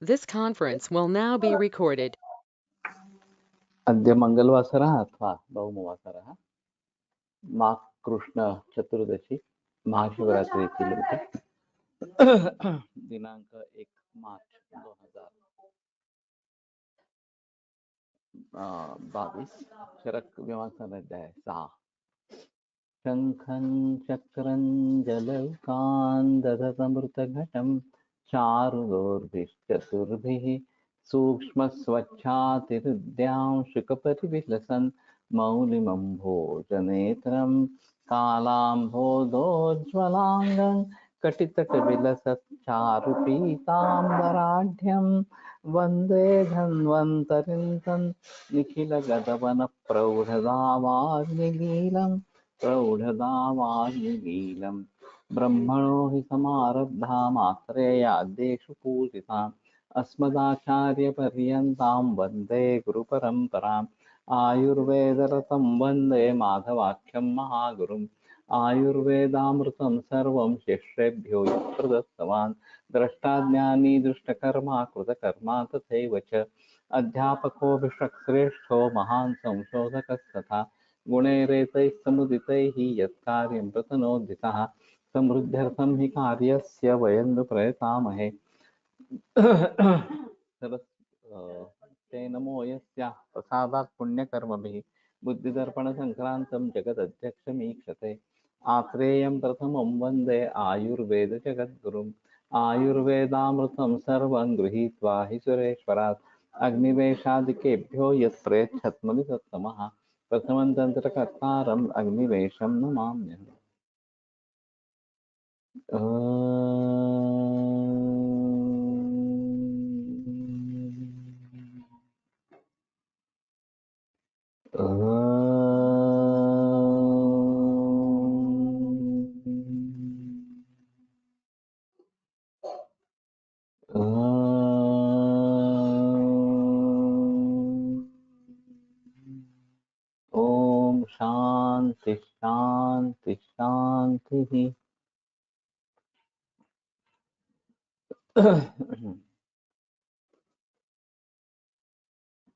This conference will now be recorded. अद्य मंगलवासरः अथवा भौमवासरः माघ कृष्ण चतुर्दशी महाशिवरात्रि इति लिखिते दिनांक 1 मार्च 2022 शरक व्यवस्था अध्याय 6 शंखं चक्रं जलौकान् दधतमृतघटं चारुदोर्भिश्चतुर्भिः सूक्ष्मस्वच्छातिहृद्यां शुकपरिविलसन् मौलिमम्भोजनेत्रं कालाम्भोदोज्ज्वलाङ्गं कटितटविलसच्चारुपीताम्बराढ्यं वन्दे धन्वन्तरिं तन् निखिलगतवनप्रौढदावाग्निलीलम् प्रौढदावाग्निलीलम् ब्रह्मणो हि समारब्धा मात्रेयाद्येषु पूजिताम् अस्मदाचार्यपर्यन्तां वन्दे गुरुपरम्पराम् आयुर्वेदरतं वन्दे माधवाख्यं महागुरुम् आयुर्वेदामृतं सर्वं शिष्येभ्यो यः प्रदत्तवान् द्रष्टाज्ञानी दुष्टकर्मा कृतकर्मा तथैव च अध्यापको विश्वश्रेष्ठो महान् संशोधकस्तथा गुणैरेतैः समुदितैः यत्कार्यं प्रतनोदितः समृद्ध्यर्थं हि कार्यस्य वयं नु प्रयतामहे ते नमो यस्या प्रसादात् पुण्यकर्मभिः बुद्धिदर्पणसङ्क्रान्तं जगदध्यक्षमीक्षते आत्रेयं प्रथमं वन्दे आयुर्वेदजगद्गुरुम् आयुर्वेदामृतं सर्वं गृहीत्वा हि सुरेश्वरात् अग्निवेशादिकेभ्यो यत्प्रेच्छत्मनि सत्तमः प्रथमं तन्त्रकर्तारम् अग्निवेशं नमाम्यहम् ओम शांति शांति शांति।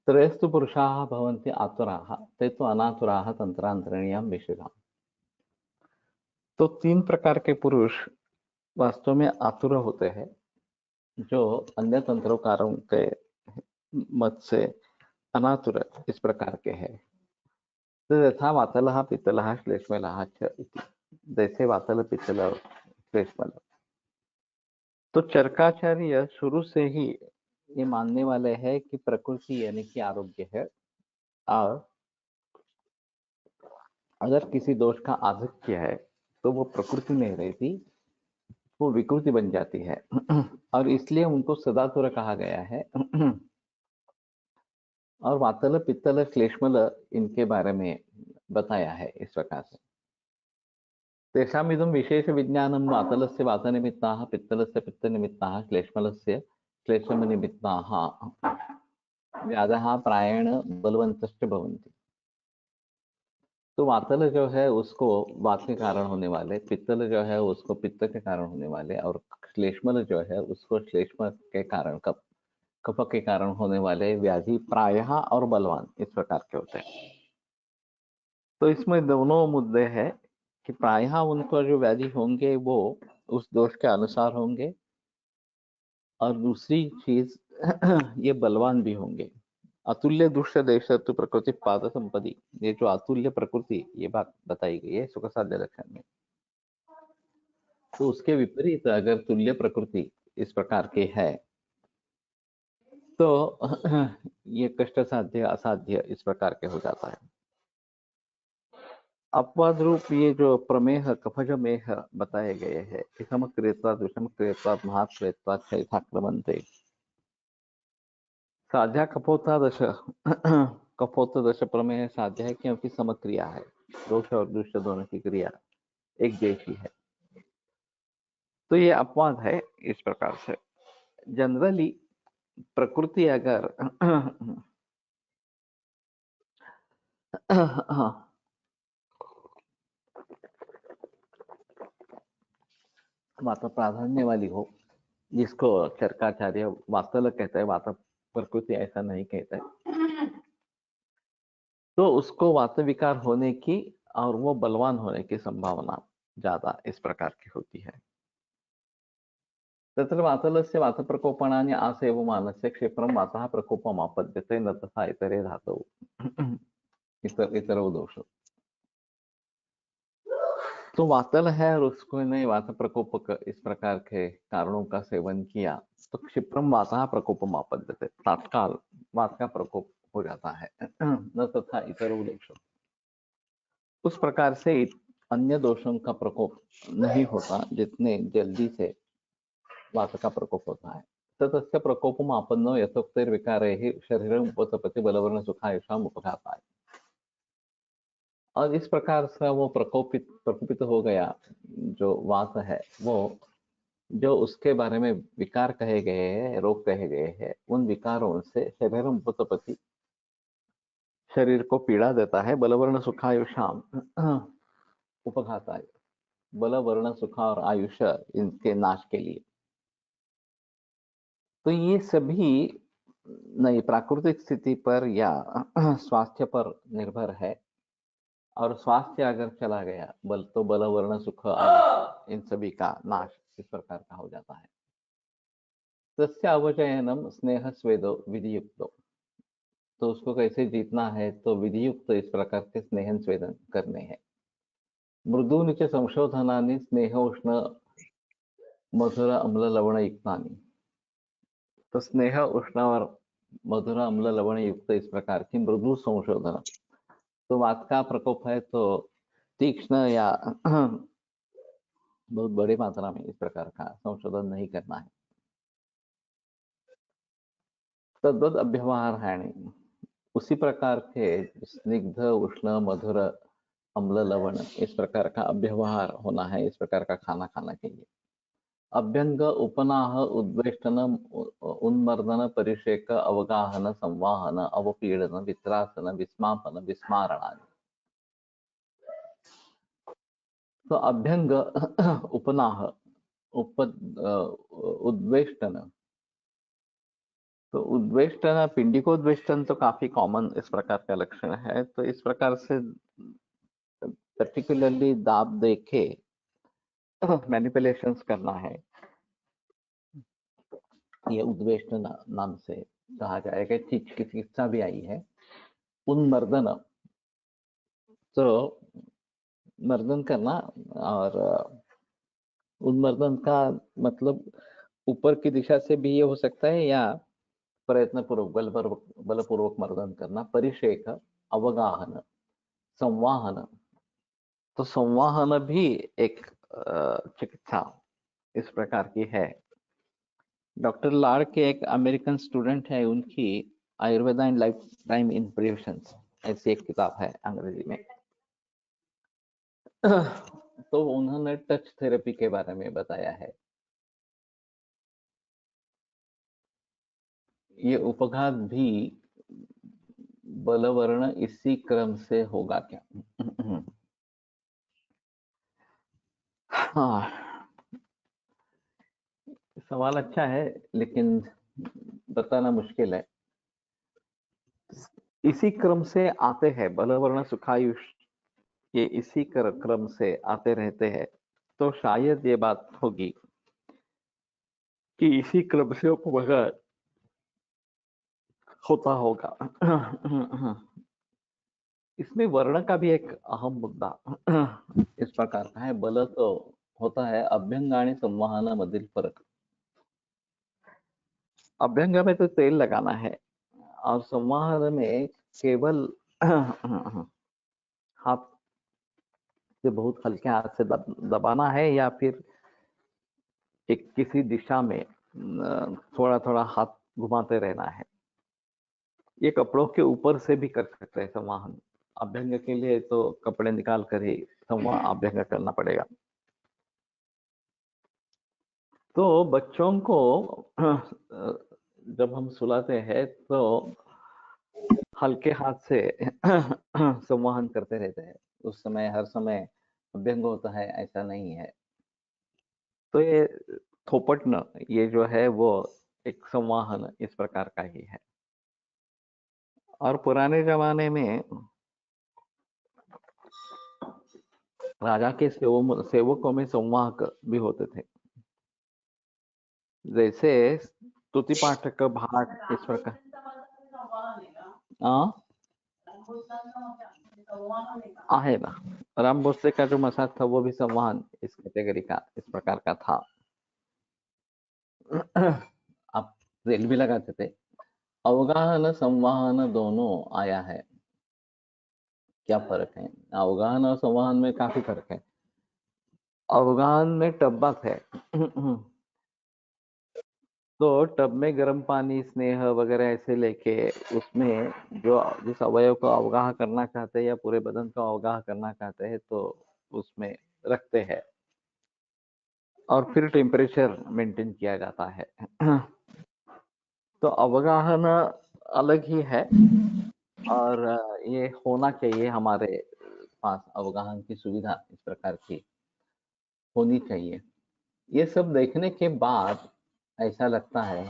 त्रयस्तु पुरुषाः भवन्ति आतुराः ते तो अनातुराः तंत्रांतरणीयां विषयाम्। तो तीन प्रकार के पुरुष वास्तव में आतुर होते हैं जो अन्य तंत्रोकारों के मत से अनातुर इस प्रकार के हैं। तो यथा वातलः पित्तलः श्लेष्मलः च इति। जैसे वातल पित्तल और श्लेष्मल। तो चरकाचार्य शुरू से ही ये मानने वाले हैं कि प्रकृति यानी कि आरोग्य है और अगर किसी दोष का आधिक्य है तो वो प्रकृति नहीं रहती, वो विकृति बन जाती है और इसलिए उनको सदातुर कहा गया है। और वातल पित्तल श्लेष्मल इनके बारे में बताया है इस प्रकार से। तेषामिदं विशेष विज्ञानं वातलस्य वातनिमित्ताः पित्तलस्य पित्तनिमित्ताः श्लेष्मलस्य श्लेष्मनिमित्ताः व्याधः प्रायेण बलवन्तश्च भवन्ति। तो वातल जो है उसको वात के कारण होने वाले, पित्तल जो है उसको पित्त के कारण होने वाले और श्लेष्मल जो है उसको श्लेष्म के कारण कफ के कारण होने वाले व्याधि प्रायः और बलवान इस प्रकार के होते हैं। तो इसमें दोनों मुद्दे हैं कि प्रायः उनको जो व्याधि होंगे वो उस दोष के अनुसार होंगे और दूसरी चीज ये बलवान भी होंगे। अतुल्य दुष्ट देशत्व प्रकृति पाद संपत्ति, ये जो अतुल्य प्रकृति ये बात बताई गई है सुख साध्य लक्षण में। तो उसके विपरीत अगर तुल्य प्रकृति इस प्रकार की है तो ये कष्ट साध्य असाध्य इस प्रकार के हो जाता है। अपवाद रूप ये जो प्रमेह कफज मेह बताए गए हैं, विषम क्रियत्वा विषम क्रियत्वा महाक्रियत्वा क्षयथाक्रमन्ते साध्या कपोतादश कपोतदश प्रमेय साध्य है क्योंकि समक्रिया है, दोष और दुष्ट दोनों की क्रिया एक जैसी है। तो ये अपवाद है इस प्रकार से। जनरली प्रकृति अगर माता प्राधान्य वाली हो जिसको चरकाचार्य वात्सल कहता है, वात प्रकृति ऐसा नहीं कहता है, तो उसको वात विकार होने की और वो बलवान होने की संभावना ज्यादा इस प्रकार की होती है। तत्र वातलस्य वातप्रकोपणानि आसेवमानस्य क्षेत्रं वातः प्रकोपमापद्यते न तथा इतरे धातौ इतरो दोष। तो वातल है और उसको ने वात प्रकोपक इस प्रकार के कारणों का सेवन किया तो क्षिप्रम वातः प्रकोपमापद्यते, तत्काल वात का प्रकोप हो जाता है। न तथा इतरो दोष, उस प्रकार से अन्य दोषों का प्रकोप नहीं होता जितने जल्दी से वात का प्रकोप होता है। तस्य प्रकोपम आपन्नो यथोक्तैर्विकारैः शरीरम् उपसपति बलवर्ण सुखायुषाम उपघाताय। और इस प्रकार से वो प्रकोपित हो गया जो वात है, वो जो उसके बारे में विकार कहे गए हैं, रोग कहे गए हैं, उन विकारों से शरीरम उपसपति शरीर को पीड़ा देता है, बलवर्ण सुखायुषाम उपघाताय, बल वर्ण सुख और आयुष इनके नाश के लिए। तो ये सभी नई प्राकृतिक स्थिति पर या स्वास्थ्य पर निर्भर है, और स्वास्थ्य अगर चला गया बल तो बल वर्ण सुख आयुष इन सभी का नाश इस प्रकार का हो जाता है। तस्य अवचयनम स्नेह स्वेदो विधियुक्तो, तो उसको कैसे जीतना है, तो विधियुक्त इस प्रकार के स्नेहन स्वेदन करने हैं। मृदूनि च संशोधनानि स्नेह उष्ण मधुर अम्ल लवण युक्तानि, तो स्नेह उष्ण और मधुर अम्ल लवण युक्त इस प्रकार की मृदु संशोधन, तो वात का प्रकोप है तो तीक्ष्ण या बहुत बड़ी मात्रा में इस प्रकार का संशोधन नहीं करना है। तद्वद अव्यवहाराणि, उसी प्रकार के स्निग्ध उष्ण मधुर अम्ल लवण इस प्रकार का अव्यवहार होना है, इस प्रकार का खाना खाने के लिए। अभ्यंग उपनाह उद्वेष्टन उन्मर्दन परिषेक अवगाहन संवाहन अवपीड़न वित्रासन विस्मापन विस्मारणानि। तो अभ्यंग उपनाह उद्वेष्टन, तो उद्वेष्टन पिंडिकोद्वेष्टन तो काफी कॉमन इस प्रकार का लक्षण है। तो इस प्रकार से पर्टिकुलरली दाब देके मैनिपुलेशंस करना है, ये उद्वेष्टन नाम से कहा जाएगा। चिकित्सा भी आई है। उन्मर्दन, तो मर्दन करना, और उन्मर्दन का मतलब ऊपर की दिशा से भी ये हो सकता है या प्रयत्न पूर्वक बलपूर्वक मर्दन करना। परिषेक अवगाहन संवाहन, तो संवाहन भी एक चिकित्सा इस प्रकार की है। डॉक्टर लाड़ के एक अमेरिकन स्टूडेंट है, उनकी Ayurveda in life time impressions ऐसी एक किताब है अंग्रेजी में। तो उन्होंने टच थेरेपी के बारे में बताया है। ये उपघात भी बलवर्ण इसी क्रम से होगा क्या? हाँ, सवाल अच्छा है लेकिन बताना मुश्किल है। इसी क्रम से आते हैं, बलवर्ण सुखायुष ये इसी क्रम से आते रहते हैं, तो शायद ये बात होगी कि इसी क्रम से उपघात होता होगा। इसमें वर्ण का भी एक अहम मुद्दा इस प्रकार का है। बल तो होता है अभ्यंग आणि संवहन मधील फरक। अभ्यंग में तो तेल लगाना है और संवहन में केवल हाथ से बहुत हल्के हाथ से दबाना है, या फिर एक किसी दिशा में थोड़ा थोड़ा हाथ घुमाते रहना है। ये कपड़ों के ऊपर से भी कर सकते हैं संवाहन। अभ्यंग के लिए तो कपड़े निकाल कर ही अभ्यंग करना पड़ेगा। तो बच्चों को जब हम सुलाते हैं तो हल्के हाथ से संवाहन करते रहते हैं। उस समय हर समय अभ्यंग होता है ऐसा नहीं है। तो ये थोपटना, ये जो है वो एक संवाहन इस प्रकार का ही है। और पुराने जमाने में राजा के सेवकों में संवाहक भी होते थे, जैसे स्तुति पाठक भाट इस प्रकार। हाँ आहे ना, राम भोसले का जो मसाज था वो भी संवाहन इस कैटेगरी का इस प्रकार का था। आप रेल भी लगाते थे। अवगाहन संवाहन दोनों आया है, क्या फर्क है? अवगाहन और संवाहन में काफी फर्क है। अवगाहन में टब बात है तो टब में गर्म पानी, स्नेह वगैरह ऐसे लेके उसमें जो जिस अवयव को अवगाह करना चाहते हैं या पूरे बदन को अवगाह करना चाहते हैं तो उसमें रखते हैं और फिर टेम्परेचर मेंटेन किया जाता है। तो अवगाहन अलग ही है और ये होना चाहिए, हमारे पास अवगाहन की सुविधा इस प्रकार की होनी चाहिए। ये सब देखने के बाद ऐसा लगता है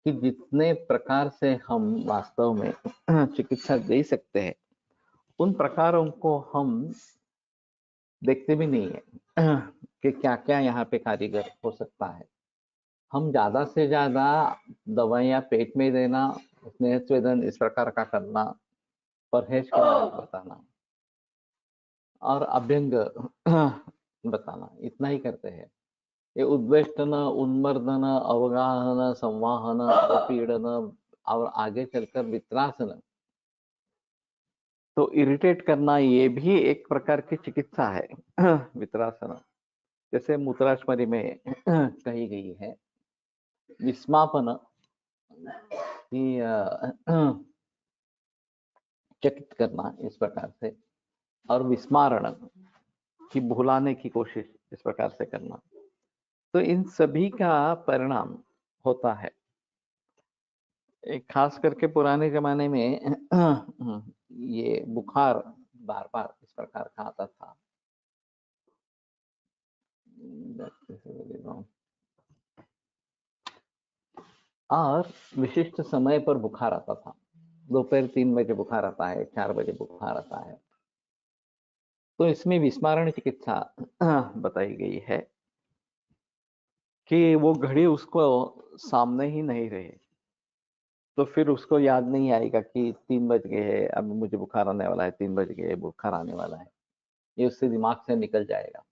कि जितने प्रकार से हम वास्तव में चिकित्सा दे सकते हैं उन प्रकारों को हम देखते भी नहीं है कि क्या क्या यहाँ पे कारीगर हो सकता है। हम ज्यादा से ज्यादा दवाइयाँ पेट में देना, स्नेह स्वेदन इस प्रकार का करना, परहेज के बारे में बताना और अभ्यंग बताना, इतना ही करते हैं। ये उद्वेष्टन, उन्मर्दन, अवगाहन, संवाहन, अवपीड़न और आगे चलकर वित्रासन, तो इरिटेट करना ये भी एक प्रकार की चिकित्सा है। वित्रासन जैसे मूत्राशमरी में कही गई है। विस्मापन की चकित करना इस प्रकार से, और विस्मारण की भुलाने की कोशिश इस प्रकार से करना, तो इन सभी का परिणाम होता है। एक खास करके पुराने जमाने में ये बुखार बार बार इस प्रकार का आता था। और विशिष्ट समय पर बुखार आता था। दोपहर 3 बजे बुखार आता है, 4 बजे बुखार आता है। तो इसमें विस्मारण चिकित्सा बताई गई है कि वो घड़ी उसको सामने ही नहीं रहे, तो फिर उसको याद नहीं आएगा कि 3 बज गए हैं, अब मुझे बुखार आने वाला है, 3 बज गए, बुखार आने वाला है, ये उससे दिमाग से निकल जाएगा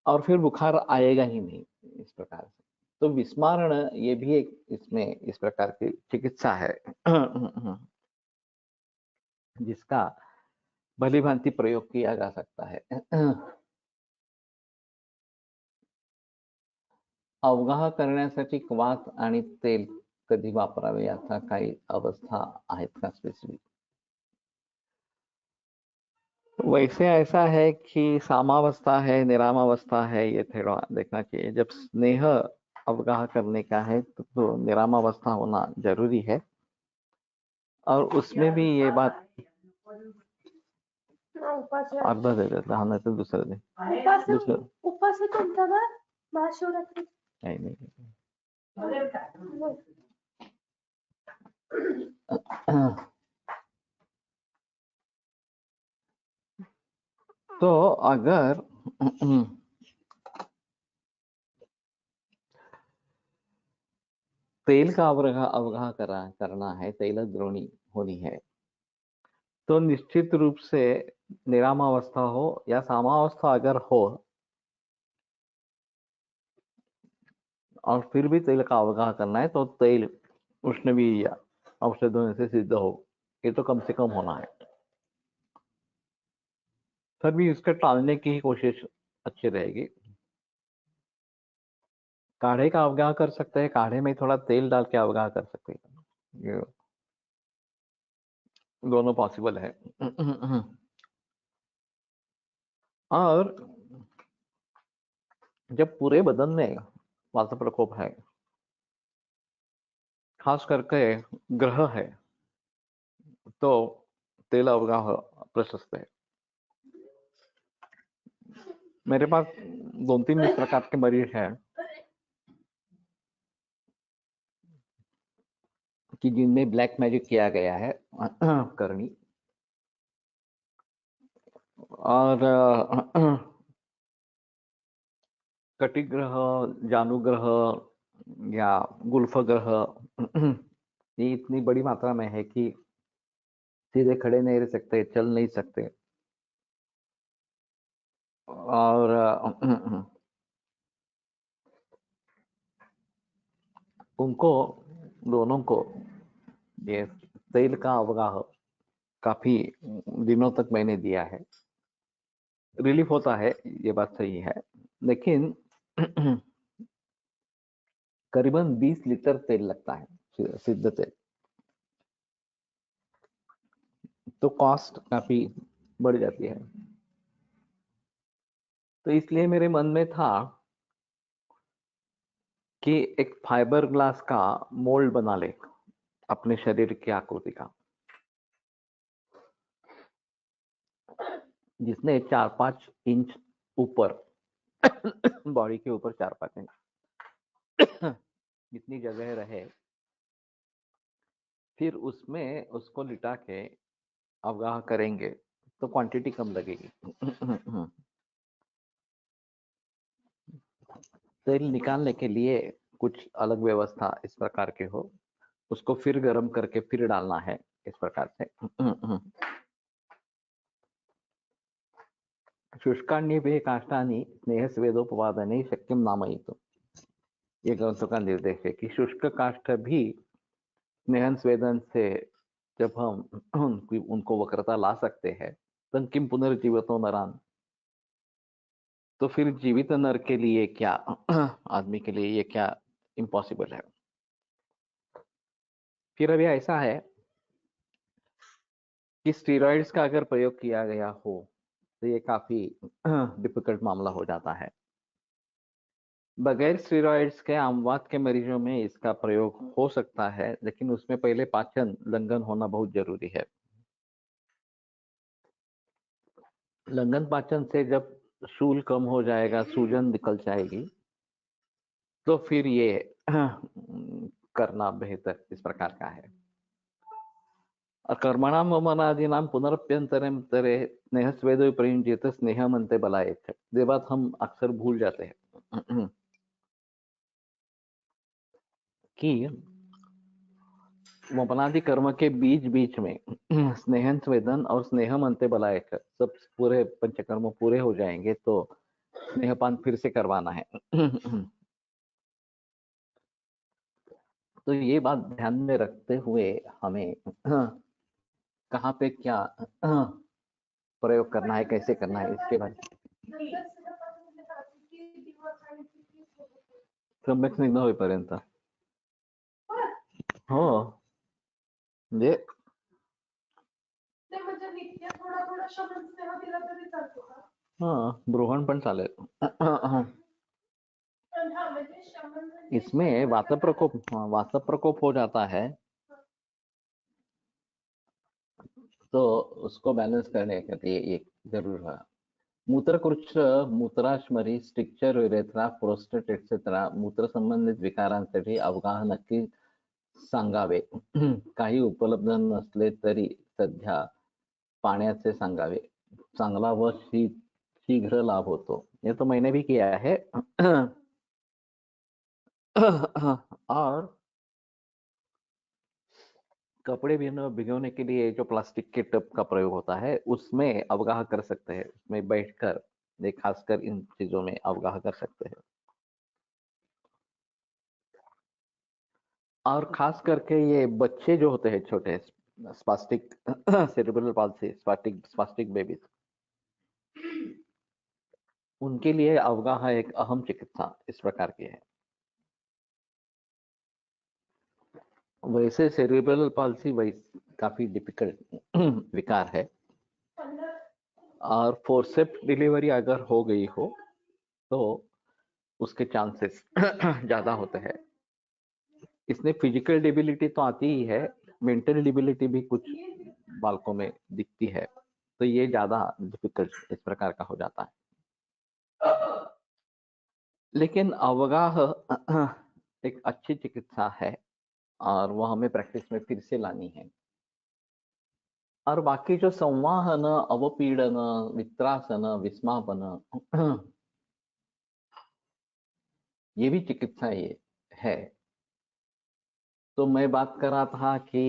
और फिर बुखार आएगा ही नहीं इस प्रकार से। तो विस्मारण ये भी एक इसमें इस प्रकार की चिकित्सा है जिसका भली भांति प्रयोग किया जा सकता है। अवगाह करण्यासाठी क्वाथ आणि तेल कधी वापरावे याचा काही अवस्था आहेत का स्पेसिफिक? वैसे ऐसा है कि सामावस्था है, निरामावस्था है, ये थोड़ा देखना चाहिए। जब स्नेह अवगाह करने का है तो निरामावस्था होना जरूरी है, और उसमें भी ये बात अर्धा दे देता, हाँ नहीं तो दूसरा दे, दूसरा उपवास है कोणता ग? महाशिवरात्री नहीं। तो अगर तेल का अवगाह करना है, तेल द्रोणी होनी है, तो निश्चित रूप से निरामावस्था हो या सामावस्था अगर हो और फिर भी तेल का अवगाह करना है तो तेल उष्ण या औषधों से सिद्ध हो, ये तो कम से कम होना है। फिर भी इसके टालने की ही कोशिश अच्छी रहेगी। काढ़े का अवगाह कर सकते हैं, काढ़े में थोड़ा तेल डाल के अवगाह कर सकते हैं, ये दोनों पॉसिबल है। और जब पूरे बदन में वात प्रकोप है, खास करके ग्रह है, तो तेल अवगाह प्रशस्त है। मेरे पास 2-3 इस प्रकार के मरीज हैं कि जिनमें ब्लैक मैजिक किया गया है करनी, और कटिग्रह, जानुग्रह या गुल्फ ग्रह ये इतनी बड़ी मात्रा में है कि सीधे खड़े नहीं रह सकते, चल नहीं सकते, और उनको दोनों को ये तेल का अवगाह काफी दिनों तक मैंने दिया है, रिलीफ होता है, ये बात सही है, लेकिन करीबन 20 लीटर तेल लगता है, सिद्ध तेल, तो कॉस्ट काफी बढ़ जाती है। तो इसलिए मेरे मन में था कि एक फाइबर ग्लास का मोल्ड बना ले अपने शरीर की आकृति का, जिसने 4-5 इंच ऊपर बॉडी के ऊपर 4-5 इंच जितनी जगह रहे, फिर उसमें उसको लिटा के अवगाह करेंगे तो क्वांटिटी कम लगेगी। तेल निकालने के लिए कुछ अलग व्यवस्था इस प्रकार के हो, उसको फिर गर्म करके फिर डालना है इस प्रकार से। शुष्काण्येभ्यः काष्ठानि स्नेहस्वेदोपवादने शक्यम नामयितुम्, ये ग्रंथों का निर्देश है कि शुष्क काष्ठ भी स्नेहन स्वेदन से जब हम उनको वक्रता ला सकते हैं, तन किम पुनर्जीवितो नरान, तो फिर जीवित नर के लिए क्या, आदमी के लिए ये क्या इम्पॉसिबल है। फिर अभी ऐसा है कि स्टीरॉइड्स का अगर प्रयोग किया गया हो तो ये काफी डिफिकल्ट मामला हो जाता है। बगैर स्टीरॉइड्स के आमवात के मरीजों में इसका प्रयोग हो सकता है, लेकिन उसमें पहले पाचन लंघन होना बहुत जरूरी है। लंघन पाचन से जब शूल कम हो जाएगा, सूजन निकल जाएगी, तो फिर ये करना बेहतर इस प्रकार का है। कर्मणाम वमनादीनाम पुनरप्यंतरे स्नेह स्वेदो प्रयुंजित स्नेह मनते बलायत, ये बात हम अक्सर भूल जाते हैं कि वमनादि कर्म के बीच बीच में स्नेहन स्वेदन और स्नेह मनते बलायत सब पूरे पंचकर्म पूरे हो जाएंगे तो स्नेहपान फिर से करवाना है। तो ये बात ध्यान में रखते हुए हमें कहाँ पे क्या प्रयोग करना है, कैसे करना है, इसके बारे में सम्यक स्निग्ध होईपर्यंत हो म्हणजे ब्रोहण पण चालेल। इसमें वात प्रकोप हो जाता है, तो उसको बैलेंस करने के लिए ये जरूर है। मूत्रकृच्छ, मूत्राशमरी, स्ट्रिक्चर, युरेथ्रा, प्रोस्टेट एक्सेट्रा मूत्र संबंधित विकारांसाठी अवगाह नक्की सांगावे। काही उपलब्ध नसले तरी सध्या पाण्याचे सांगावे, चांगला व शीघ्र लाभ होतो। ये तो मैंने भी किया है। और कपड़े भिगोने के लिए जो प्लास्टिक के टब का प्रयोग होता है उसमें अवगाह कर सकते हैं, उसमें बैठकर खासकर इन चीजों में अवगाह कर सकते हैं। और खास करके ये बच्चे जो होते हैं छोटे, spastic cerebral palsy, spastic babies, उनके लिए अवगाह एक अहम चिकित्सा इस प्रकार की है। वैसे सेरेब्रल पाल्सी काफी डिफिकल्ट विकार है, और फोर्सेप डिलीवरी अगर हो गई हो तो उसके चांसेस ज्यादा होते हैं। इसमें फिजिकल डिबिलिटी तो आती ही है, मेंटल डिबिलिटी भी कुछ बालकों में दिखती है, तो ये ज्यादा डिफिकल्ट इस प्रकार का हो जाता है। लेकिन अवगाह एक अच्छी चिकित्सा है और वो हमें प्रैक्टिस में फिर से लानी है। और बाकी जो संवाहन, अवपीडन, वित्रासन, विस्मापन ये भी चिकित्सा ये है। तो मैं बात कर रहा था कि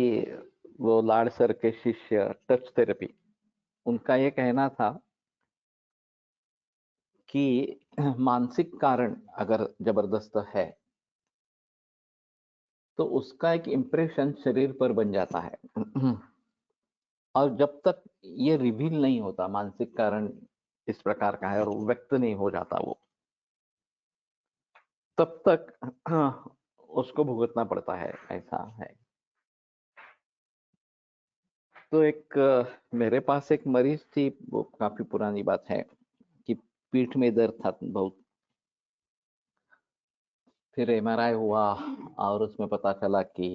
वो लाड सर के शिष्य टच थेरेपी, उनका ये कहना था कि मानसिक कारण अगर जबरदस्त है तो उसका एक इम्प्रेशन शरीर पर बन जाता है। और जब तक ये रिवील नहीं होता मानसिक कारण इस प्रकार का है और व्यक्त नहीं हो जाता वो, तब तक उसको भुगतना पड़ता है, ऐसा है। तो एक मेरे पास एक मरीज थी, वो काफी पुरानी बात है, कि पीठ में दर्द था बहुत। फिर एमआरआई हुआ और उसमें पता चला कि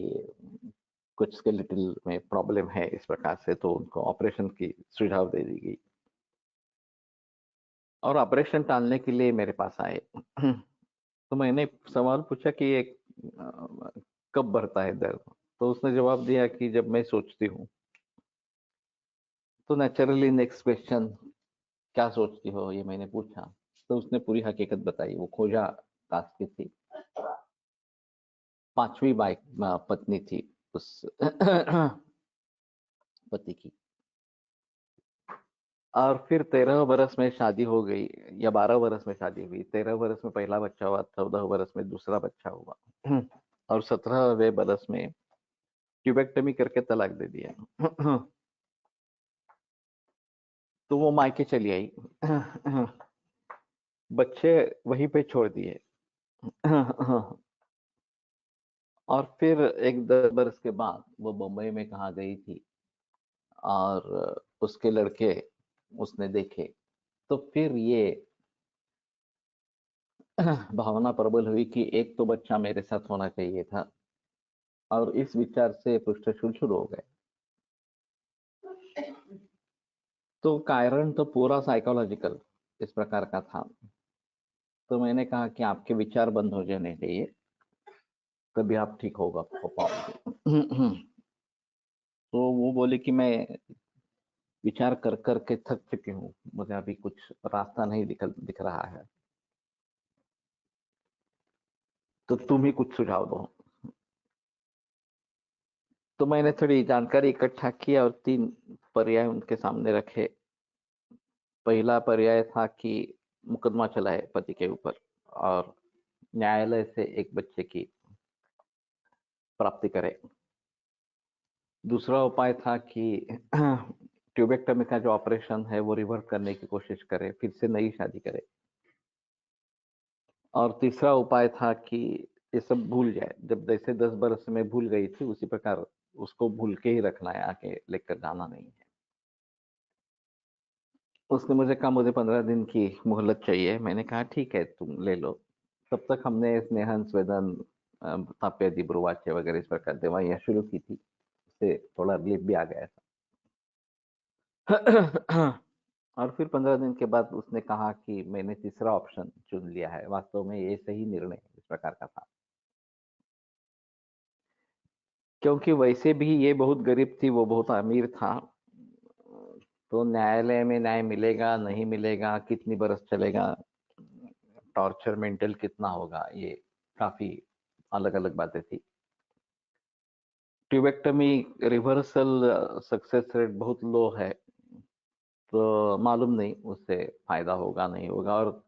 कुछ स्केलेटल में प्रॉब्लम है इस प्रकार से, तो उनको ऑपरेशन की सुझाव दे दी गई और ऑपरेशन टालने के लिए मेरे पास आए। तो मैंने सवाल पूछा कि ये कब बढ़ता है दर्द, तो उसने जवाब दिया कि जब मैं सोचती हूँ। तो नेचुरली नेक्स्ट क्वेश्चन, क्या सोचती हो, ये मैंने पूछा। तो उसने पूरी हकीकत बताई। वो खोजा कास्ट की थी, 5वीं पत्नी थी उस पति की। और फिर 13 बरस में शादी हो गई, या 12 बरस में शादी हुई। 13 बरस में पहला बच्चा हुआ, 14 बरस में दूसरा बच्चा हुआ और 17वें बरस में ट्यूबेक्टमी करके तलाक दे दिया। तो वो मायके चली आई। बच्चे वहीं पे छोड़ दिए। और फिर एक 10 बरस के बाद वो बम्बई में कहा गई थी और उसके लड़के उसने देखे। तो फिर ये भावना प्रबल हुई कि एक तो बच्चा मेरे साथ होना चाहिए था, और इस विचार से पृष्ठशुल शुरू हो गए। तो कारण तो पूरा साइकोलॉजिकल इस प्रकार का था। तो मैंने कहा कि आपके विचार बंद हो जाने चाहिए, तभी आप ठीक होगा हो पाओगे। तो वो बोले कि मैं विचार कर कर के थक चुकी हूँ, मुझे अभी कुछ रास्ता नहीं दिख रहा है, तो तुम ही कुछ सुझाव दो। तो मैंने थोड़ी जानकारी इकट्ठा की और 3 पर्याय उनके सामने रखे। पहला पर्याय था कि मुकदमा चला है पति के ऊपर और न्यायालय से एक बच्चे की प्राप्ति करे। दूसरा उपाय था कि ट्यूबेक्टमी का जो ऑपरेशन है वो रिवर्ट करने की कोशिश करे, फिर से नई शादी करे। और तीसरा उपाय था कि ये सब भूल जाए, जब जैसे 10 बरस में भूल गई थी उसी प्रकार उसको भूल के ही रखना है, आके लेकर जाना नहीं है। उसने मुझे कहा मुझे 15 दिन की मोहलत चाहिए। मैंने कहा ठीक है तुम ले लो। तब तक हमने स्नेहन स्वेदन, ताप्यादि ब्रुवाच्य वगैरह इस प्रकार दवाइयाँ शुरू की थी, उससे थोड़ा रिलीफ भी आ गया था। और फिर 15 दिन के बाद उसने कहा कि मैंने तीसरा ऑप्शन चुन लिया है, वास्तव में ये सही निर्णय इस प्रकार का था, क्योंकि वैसे भी ये बहुत गरीब थी, वो बहुत अमीर था। तो न्यायालय में न्याय मिलेगा नहीं मिलेगा, कितनी बरस चलेगा, टॉर्चर मेंटल कितना होगा, ये काफी अलग अलग बातें थी। ट्यूबेक्टमी रिवर्सल सक्सेस रेट बहुत लो है, तो मालूम नहीं उससे फायदा होगा नहीं होगा। और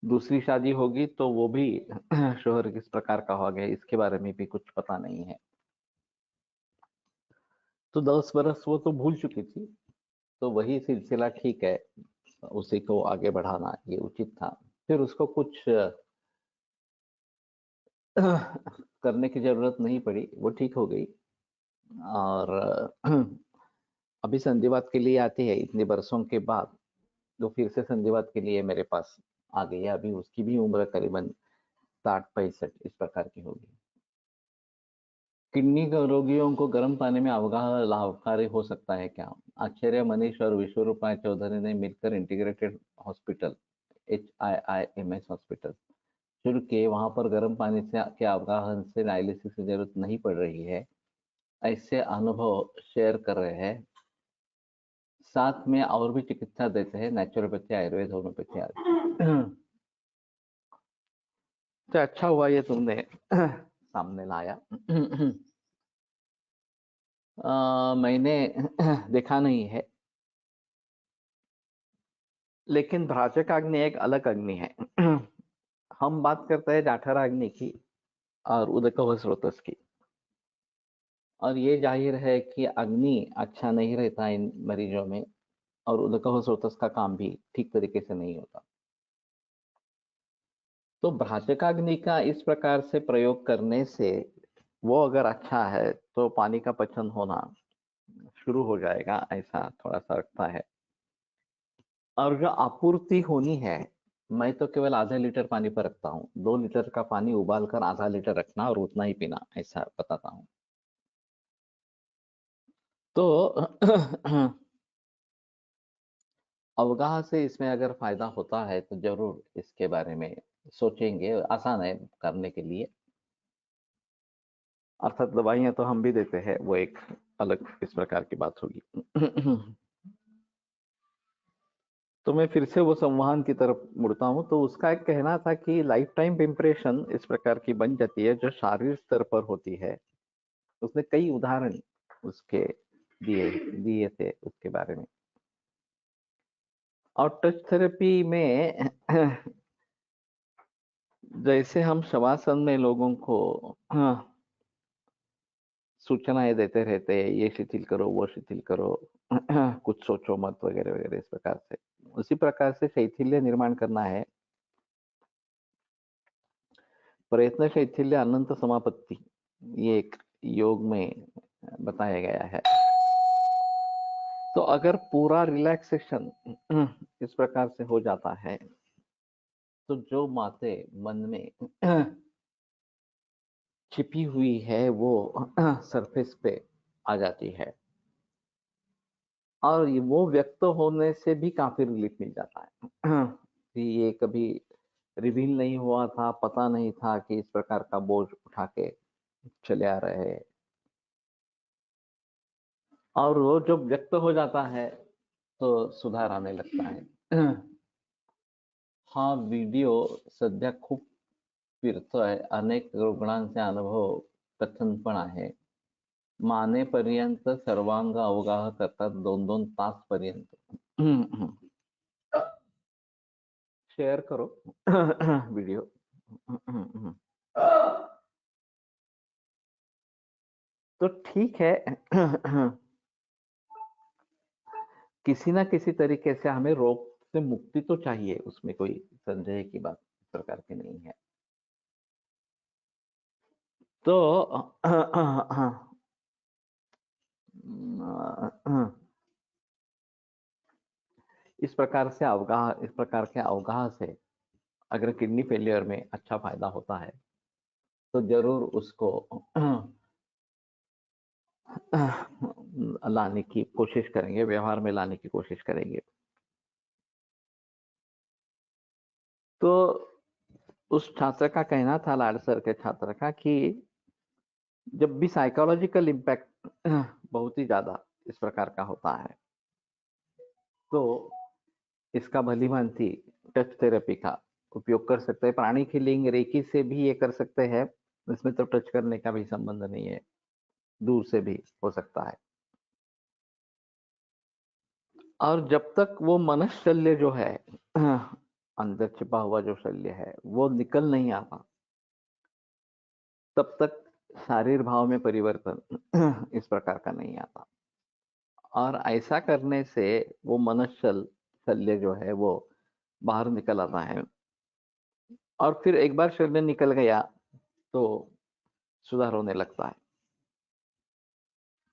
दूसरी शादी होगी तो वो भी शोहर किस प्रकार का होगा इसके बारे में भी कुछ पता नहीं है। तो 10 बरस वो तो भूल चुकी थी, तो वही सिलसिला ठीक है, उसी को आगे बढ़ाना ये उचित था। फिर उसको कुछ करने की जरूरत नहीं पड़ी, वो ठीक हो गई। और अभी संधिवात के लिए आती है इतने बरसों के बाद, तो फिर से संधिवात के लिए मेरे पास आ गई है। अभी उसकी भी उम्र करीबन 60-65 इस प्रकार की होगी। किडनी के रोगियों को गर्म पानी में अवगाह लाभकारी हो सकता है क्या? आचार्य मनीष और विश्वरूपाय चौधरी ने मिलकर इंटीग्रेटेड हॉस्पिटल HIIMS हॉस्पिटल चुड़के वहां पर गर्म पानी से के अवगाहन से डायलिसिस की जरूरत नहीं पड़ रही है, ऐसे अनुभव शेयर कर रहे हैं। साथ में और भी चिकित्सा देते हैं, नेचुरोपैथी, आयुर्वेद, होम्योपैथी आदि। तो अच्छा हुआ ये तुमने सामने लाया। मैंने देखा नहीं है, लेकिन भ्राजक अग्नि एक अलग अग्नि है। हम बात करते हैं जाठर अग्नि की और उदक स्रोतस की, और ये जाहिर है कि अग्नि अच्छा नहीं रहता इन मरीजों में, और उदक स्रोतस का काम भी ठीक तरीके से नहीं होता। तो भ्राजकाग्नि का इस प्रकार से प्रयोग करने से वो अगर अच्छा है तो पानी का पचन होना शुरू हो जाएगा, ऐसा थोड़ा सा लगता है। और जो आपूर्ति होनी है, मैं तो केवल आधा लीटर पानी पर रखता हूँ। 2 लीटर का पानी उबाल कर आधा लीटर रखना और उतना ही पीना, ऐसा बताता हूँ। तो अवगाह से इसमें अगर फायदा होता है तो जरूर इसके बारे में सोचेंगे। आसान है करने के लिए, अर्थात दवाइयां तो हम भी देते हैं, वो एक अलग इस प्रकार की बात होगी। तो मैं फिर से वो संवहन की तरफ मुड़ता हूँ। तो उसका एक कहना था कि लाइफ टाइम इंप्रेशन इस प्रकार की बन जाती है जो शारीरिक स्तर पर होती है। उसने कई उदाहरण उसके दिए दिए थे उसके बारे में। और टच थेरेपी में जैसे हम शवासन में लोगों को सूचनाएं देते रहते हैं, ये शिथिल करो, वो शिथिल करो, कुछ सोचो मत, वगैरह वगैरह, इस प्रकार से उसी प्रकार से शैथिल्य निर्माण करना है। प्रयत्न शैथिल्य अनंत समापत्ति, ये एक योग में बताया गया है। तो अगर पूरा रिलैक्सेशन इस प्रकार से हो जाता है तो जो बातें मन में छिपी हुई है वो सरफेस पे आ जाती है, और वो व्यक्त होने से भी काफी रिलीफ मिल जाता है। कि ये कभी रिवील नहीं हुआ था, पता नहीं था कि इस प्रकार का बोझ उठा के चले आ रहे हैं, और वो जब व्यक्त हो जाता है तो सुधार आने लगता है। हा व्हिडिओ सध्या खूप फिरतोय, अनेक रुग्णांचे अनुभव कथन पण आहे। मानेपर्यंत सर्वांग अवगाह करतात 2-2 तास पर्यंत। शेयर करो वीडियो। तो ठीक है, किसी ना किसी तरीके से हमें रोग से मुक्ति तो चाहिए, उसमें कोई संदेह की बात इस प्रकार की नहीं है। तो इस प्रकार के अवगाह से अगर किडनी फेलियर में अच्छा फायदा होता है तो जरूर उसको लाने की कोशिश करेंगे, व्यवहार में लाने की कोशिश करेंगे। तो उस छात्र का कहना था, लाडसर के छात्र का, कि जब भी साइकोलॉजिकल इम्पैक्ट बहुत ही ज्यादा इस प्रकार का होता है तो इसका भली भांति टच थेरेपी का उपयोग कर सकते हैं। प्राणी हीलिंग रेकी से भी ये कर सकते हैं, इसमें तो टच करने का भी संबंध नहीं है, दूर से भी हो सकता है। और जब तक वो मनशल्य जो है, अंदर छिपा हुआ जो शल्य है, वो निकल नहीं आता, तब तक शारीर भाव में परिवर्तन इस प्रकार का नहीं आता। और ऐसा करने से वो मनशल शल्य जो है वो बाहर निकल आता है, और फिर एक बार शल्य निकल गया तो सुधार होने लगता है।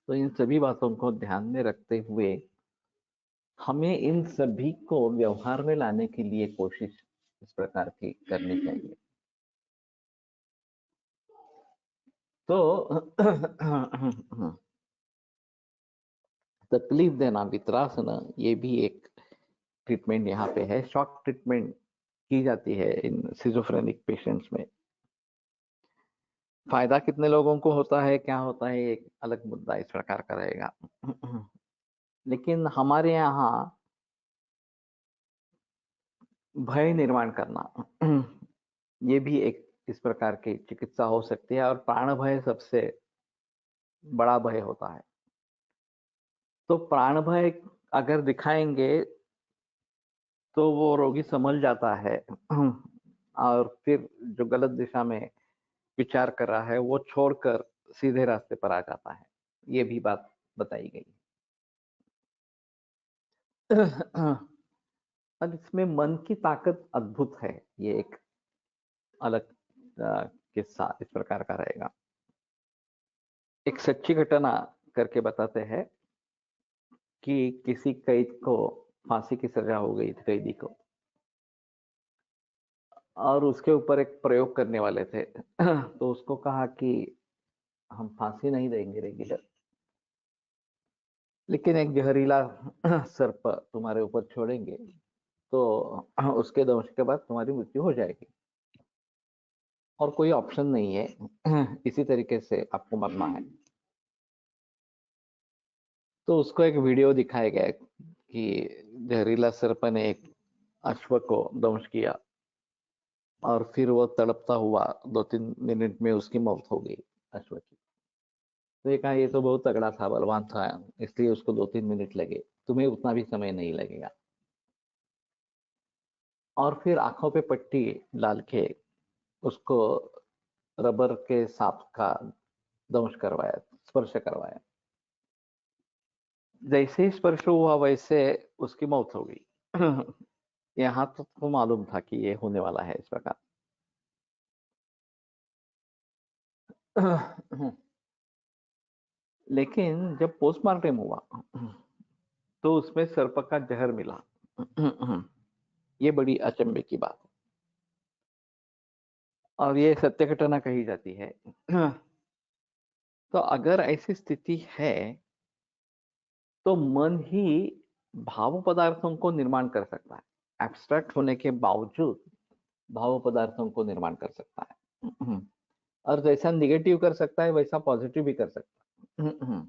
तो इन सभी बातों को ध्यान में रखते हुए हमें इन सभी को व्यवहार में लाने के लिए कोशिश इस प्रकार की करनी चाहिए। तो तकलीफ देना, वित्रासना, ये भी एक ट्रीटमेंट यहाँ पे है। शॉक ट्रीटमेंट की जाती है इन सिजोफ्रेनिक पेशेंट्स में। फायदा कितने लोगों को होता है, क्या होता है, एक अलग मुद्दा इस प्रकार का रहेगा। लेकिन हमारे यहाँ भय निर्माण करना ये भी एक इस प्रकार की चिकित्सा हो सकती है, और प्राण भय सबसे बड़ा भय होता है। तो प्राण भय अगर दिखाएंगे तो वो रोगी समझ जाता है और फिर जो गलत दिशा में विचार कर रहा है वो छोड़कर सीधे रास्ते पर आ जाता है। ये भी बात बताई गई है। और इसमें मन की ताकत अद्भुत है। ये एक अलग किस्सा इस प्रकार का रहेगा। एक सच्ची घटना करके बताते हैं कि किसी कैद को फांसी की सजा हो गई थी, कैदी को, और उसके ऊपर एक प्रयोग करने वाले थे। तो उसको कहा कि हम फांसी नहीं देंगे रेगुलर, लेकिन एक जहरीला सर्प तुम्हारे ऊपर छोड़ेंगे तो उसके दंश के बाद तुम्हारी मृत्यु हो जाएगी, और कोई ऑप्शन नहीं है, इसी तरीके से आपको मरना है। तो उसको एक वीडियो दिखाया गया कि जहरीला सर्प ने एक अश्व को दंश किया और फिर वो तड़पता हुआ 2-3 मिनट में उसकी मौत हो गई अश्व की। तो ये कहा ये तो बहुत तगड़ा था, बलवान था, इसलिए उसको 2-3 मिनट लगे, तुम्हें उतना भी समय नहीं लगेगा। और फिर आंखों पे पट्टी डाल के उसको रबर के सांप का दंश करवाया, स्पर्श करवाया। जैसे ही स्पर्श हुआ वैसे उसकी मौत हो गई। यहाँ तो मालूम था कि ये होने वाला है इस प्रकार। लेकिन जब पोस्टमार्टम हुआ तो उसमें सर्प का जहर मिला। ये बड़ी अचंभे की बात है, और ये सत्य घटना कही जाती है। तो अगर ऐसी स्थिति है तो मन ही भाव पदार्थों को निर्माण कर सकता है। एब्स्ट्रैक्ट होने के बावजूद भाव पदार्थों को निर्माण कर सकता है, और जैसा निगेटिव कर सकता है वैसा पॉजिटिव भी कर सकता है।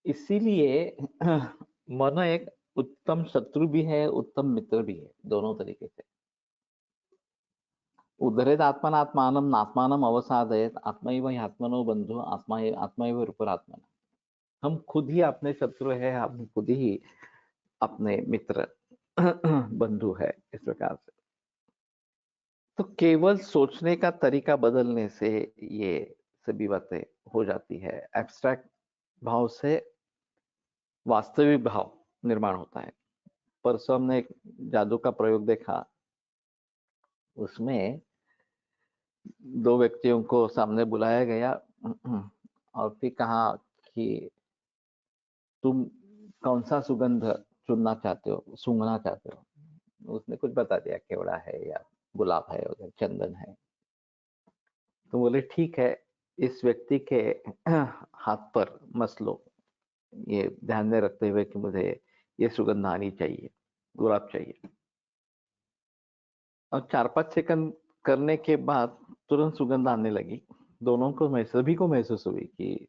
इसीलिए मन एक उत्तम शत्रु भी है, उत्तम मित्र भी है, दोनों तरीके से। उद्धरेत आत्मनात्मानं नात्मानं अवसादयेत आत्मैव ह्यात्मनो बंधु आत्मैव रूपरात्मन। हम खुद ही अपने शत्रु है, हम खुद ही अपने मित्र बंधु है, इस प्रकार से। तो केवल सोचने का तरीका बदलने से ये सभी बातें हो जाती है। एब्स्ट्रैक्ट भाव से वास्तविक भाव निर्माण होता है। परसों हमने एक जादू का प्रयोग देखा, उसमें 2 व्यक्तियों को सामने बुलाया गया और फिर कहा कि तुम कौन सा सुगंध चुनना चाहते हो, सूंघना चाहते हो। उसने कुछ बता दिया, केवड़ा है या गुलाब है या चंदन है। तो बोले ठीक है, इस व्यक्ति के हाथ पर मस लो, ये ध्यान में रखते हुए कि मुझे ये सुगंध आनी चाहिए, गुलाब चाहिए। और 4-5 सेकंड करने के बाद तुरंत सुगंध आने लगी। दोनों को सभी को महसूस हुई कि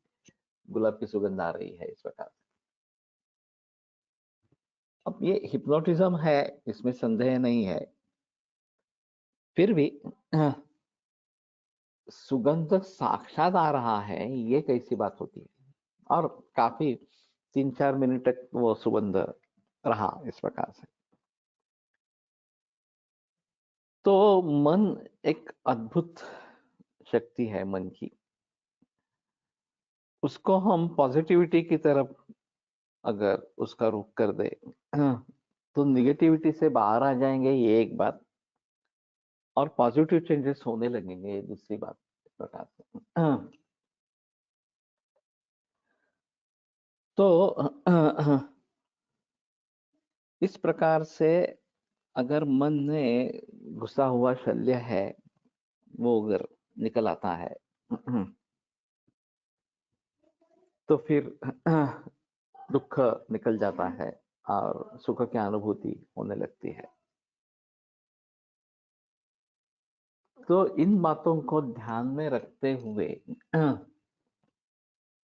गुलाब की सुगंध आ रही है, इस प्रकार। अब ये हिप्नोटिज्म है, इसमें संदेह नहीं है। फिर भी सुगंध साक्षात आ रहा है, ये कैसी बात होती है। और काफी 3-4 मिनट तक वो सुगंध रहा, इस प्रकार से। तो मन एक अद्भुत शक्ति है, मन की। उसको हम पॉजिटिविटी की तरफ अगर उसका रुख कर दे तो निगेटिविटी से बाहर आ जाएंगे, ये एक बात, और पॉजिटिव चेंजेस होने लगेंगे, ये दूसरी बात, इस प्रकार से। तो इस प्रकार से अगर मन में घुसा हुआ शल्य है वो अगर निकल आता है तो फिर दुख निकल जाता है और सुख की अनुभूति होने लगती है। तो इन बातों को ध्यान में रखते हुए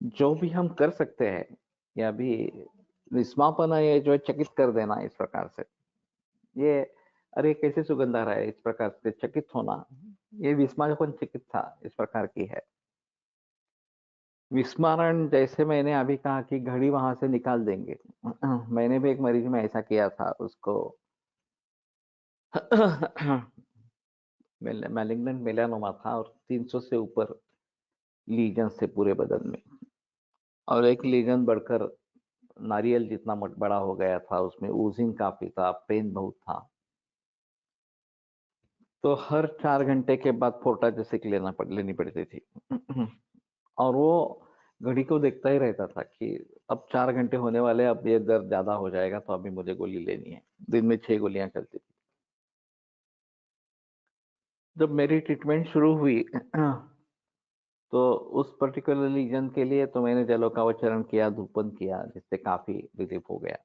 जो भी हम कर सकते हैं, या भी विस्मापना, ये जो है चकित कर देना इस प्रकार से, ये अरे कैसे सुगंध आ रहा है, इस प्रकार से चकित होना, ये विस्मापन चिकित्सा इस प्रकार की है। विस्मरण, जैसे मैंने अभी कहा कि घड़ी वहां से निकाल देंगे, मैंने भी एक मरीज में ऐसा किया था, उसको मैलिग्नेंट मेलानोमा था और 300 से ऊपर लीजन से पूरे बदन में, और एक लीजन बढ़कर नारियल जितना बड़ा हो गया था, उसमें ऊजिंग काफी था, पेन बहुत था। तो हर 4 घंटे के बाद फोर्टाजेसिक लेनी पड़ती थी। और वो घड़ी को देखता ही रहता था कि अब 4 घंटे होने वाले, अब ये दर्द ज्यादा हो जाएगा, तो अभी मुझे गोली लेनी है। दिन में 6 गोलियां चलती थी। जब मेरी ट्रीटमेंट शुरू हुई तो उस पर्टिकुलर लीजन के लिए तो मैंने जलोकावचरण किया, धूपन किया, जिससे काफी रिलीफ हो गया।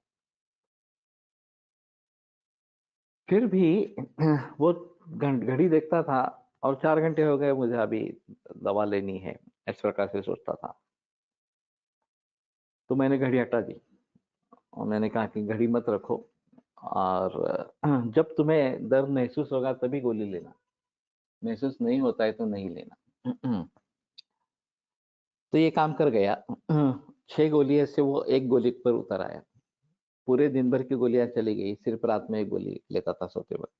फिर भी वो घड़ी देखता था और 4 घंटे हो गए, मुझे अभी दवा लेनी है, इस प्रकार से सोचता था। तो मैंने घड़ी हटा दी और मैंने कहा कि घड़ी मत रखो, और जब तुम्हें दर्द महसूस होगा तभी गोली लेना, महसूस नहीं होता है तो नहीं लेना। तो ये काम कर गया। 6 गोली से वो 1 गोली पर उतर आया। पूरे दिन भर की गोलियां चली गई, सिर्फ रात में 1 गोली लेता था सोते वक्त।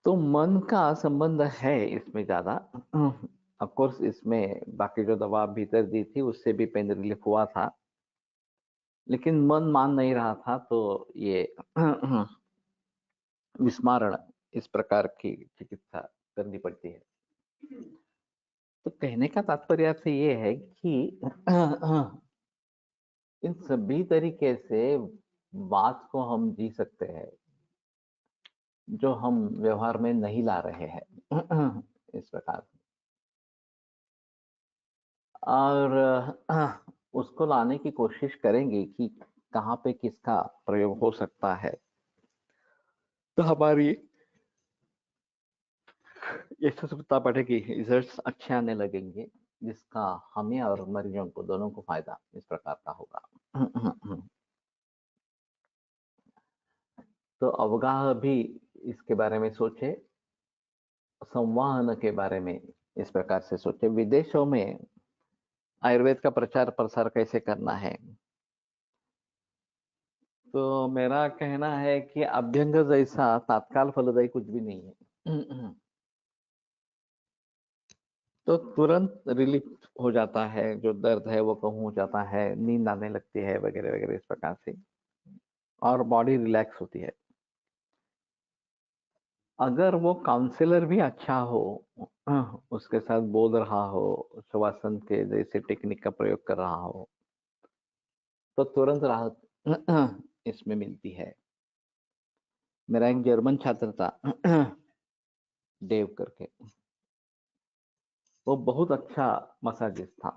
तो मन का संबंध है इसमें ज्यादा। ऑफ कोर्स इसमें बाकी जो दवा भीतर दी थी उससे भी पेन रिलीफ हुआ था, लेकिन मन मान नहीं रहा था, तो ये विस्मारण इस प्रकार की चिकित्सा करनी पड़ती है। तो कहने का तात्पर्य से ये है कि इन सभी तरीके से बात को हम जी सकते हैं जो हम व्यवहार में नहीं ला रहे हैं। इस प्रकार। और उसको लाने की कोशिश करेंगे कि कहाँ पे किसका प्रयोग हो सकता है, तो हमारी यशस्विता बढ़ेगी, रिजल्ट्स अच्छे आने लगेंगे, जिसका हमें और मरीजों को दोनों को फायदा इस प्रकार का होगा। तो अवगाह भी इसके बारे में सोचे, संवहन के बारे में इस प्रकार से सोचे, विदेशों में आयुर्वेद का प्रचार प्रसार कैसे करना है। तो मेरा कहना है कि अभ्यंग जैसा तात्काल फलदायी कुछ भी नहीं है। तो तुरंत रिलीफ हो जाता है, जो दर्द है वो कम हो जाता है, नींद आने लगती है, वगैरह वगैरह इस प्रकार से, और बॉडी रिलैक्स होती है। अगर वो काउंसलर भी अच्छा हो, उसके साथ बोल रहा हो, शवासन के जैसे टेक्निक का प्रयोग कर रहा हो, तो तुरंत राहत इसमें मिलती है। मेरा एक जर्मन छात्र था, डेव करके, वो बहुत अच्छा मसाजिस्ट था।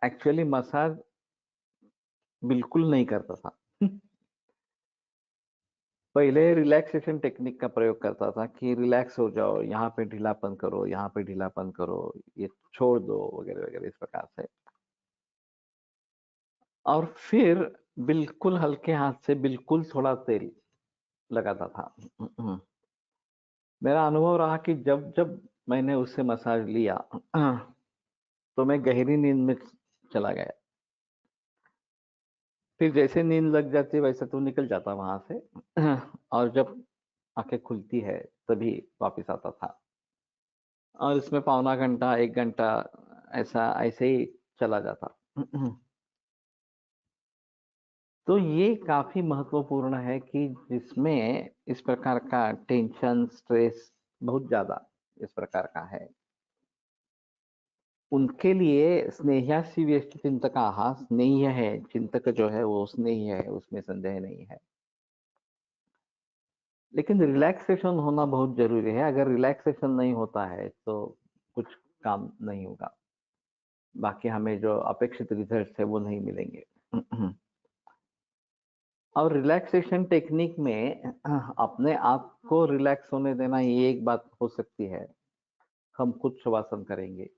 एक्चुअली मसाज बिल्कुल नहीं करता था। पहले रिलैक्सेशन टेक्निक का प्रयोग करता था कि रिलैक्स हो जाओ, यहाँ पे ढीलापन करो, यहाँ पे ढीलापन करो, ये छोड़ दो, वगैरह वगैरह इस प्रकार से। और फिर बिल्कुल हल्के हाथ से बिल्कुल थोड़ा तेल लगाता था। मेरा अनुभव रहा कि जब जब मैंने उससे मसाज लिया, तो मैं गहरी नींद में चला गया। फिर जैसे नींद लग जाती वैसे तो निकल जाता वहां से। और जब आंखें खुलती है तभी वापस आता था। और इसमें पौना घंटा 1 घंटा ऐसा ऐसे ही चला जाता। तो ये काफी महत्वपूर्ण है कि जिसमें इस प्रकार का टेंशन, स्ट्रेस बहुत ज्यादा इस प्रकार का है, उनके लिए स्नेह्यासी व्यष्टि चिंतकाः, स्नेह्य है चिंतक जो है वो स्नेह्य है, उसमें संदेह नहीं है। लेकिन रिलैक्सेशन होना बहुत जरूरी है। अगर रिलैक्सेशन नहीं होता है तो कुछ काम नहीं होगा, बाकी हमें जो अपेक्षित रिजल्ट है वो नहीं मिलेंगे। और रिलैक्सेशन टेक्निक में अपने आप को रिलैक्स होने देना, ये एक बात हो सकती है। हम खुद शवासन करेंगे,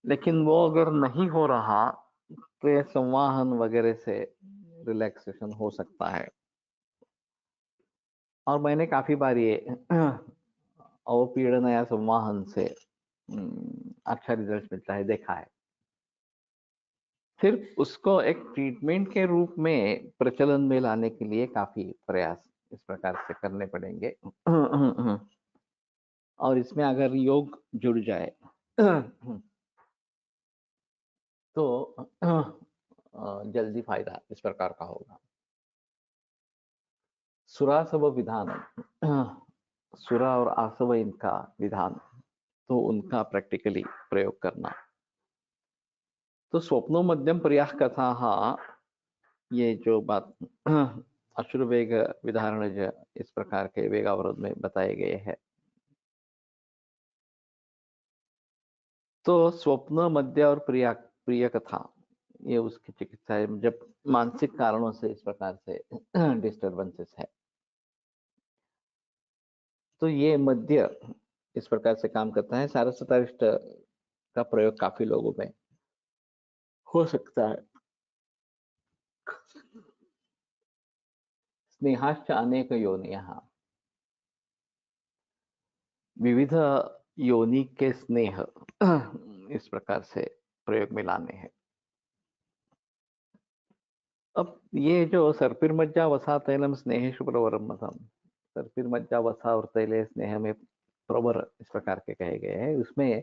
लेकिन वो अगर नहीं हो रहा तो ये संवाहन वगैरह से रिलैक्सेशन हो सकता है। और मैंने काफी बार ये अवपीड़न या संवाहन से अच्छा रिजल्ट मिलता है, देखा है। फिर उसको एक ट्रीटमेंट के रूप में प्रचलन में लाने के लिए काफी प्रयास इस प्रकार से करने पड़ेंगे। और इसमें अगर योग जुड़ जाए तो जल्दी फायदा इस प्रकार का होगा। सुरासव विधान, सुरा और आसव इनका विधान, तो उनका प्रैक्टिकली प्रयोग करना। तो स्वप्नो मध्यम पर्याह कथा, ये जो बात अश्रु वेग विधारण इस प्रकार के वेग अवरोध में बताए गए हैं, तो स्वप्न मध्य और प्रिय कथा, ये उसकी चिकित्सा है जब मानसिक कारणों से इस प्रकार से डिस्टर्बेंसेस है। तो ये मध्य इस प्रकार से काम करता है। सारस्वतारिष्ट का प्रयोग काफी लोगों में हो सकता है। स्नेहाश्च अनेक योनियः, विविध योनि के स्नेह इस प्रकार से प्रयोग में लाने हैं। अब ये जो सर्पिर्मज्जा वसा तैलम स्नेहेषु प्रवरम मतम, सर्पिर्मज्जा वसा और तैले स्नेह में प्रवर इस प्रकार के कहे गए हैं। उसमें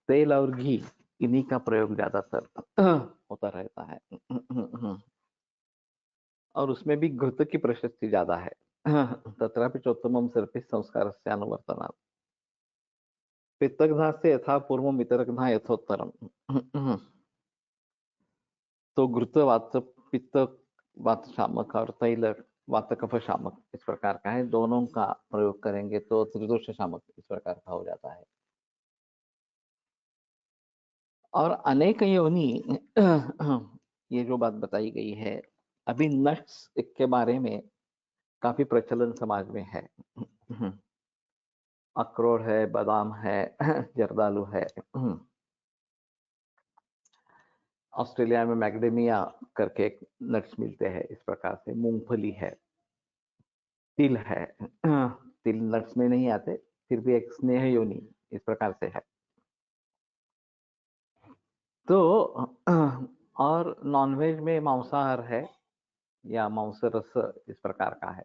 तेल और घी, इन्हीं का प्रयोग ज्यादातर होता रहता है। और उसमें भी घृत की प्रशस्ति ज्यादा है। तत्रापि चोत्तमम सर्पि संस्कारस्य अनुवर्तनात्, पित्तघ्ना से यथा पूर्वम इतरघ्ना यथोत्तरम। तो घृत वात पित्त वात शामक और तैल वात कफ शामक इस प्रकार का है। दोनों का प्रयोग करेंगे तो त्रिदोष शामक इस प्रकार का हो जाता है। और अनेक योनि, ये जो बात बताई गई है, अभी नट्स के बारे में काफी प्रचलन समाज में है। अखरोट है, बादाम है, जर्दालू है। ऑस्ट्रेलिया में मैक्डेमिया करके एक नट्स मिलते हैं इस प्रकार से। मूंगफली है, तिल है। तिल नट्स में नहीं आते, फिर भी एक स्नेह योनि इस प्रकार से है। तो और नॉनवेज में मांसाहार है या मांस रस इस प्रकार का है।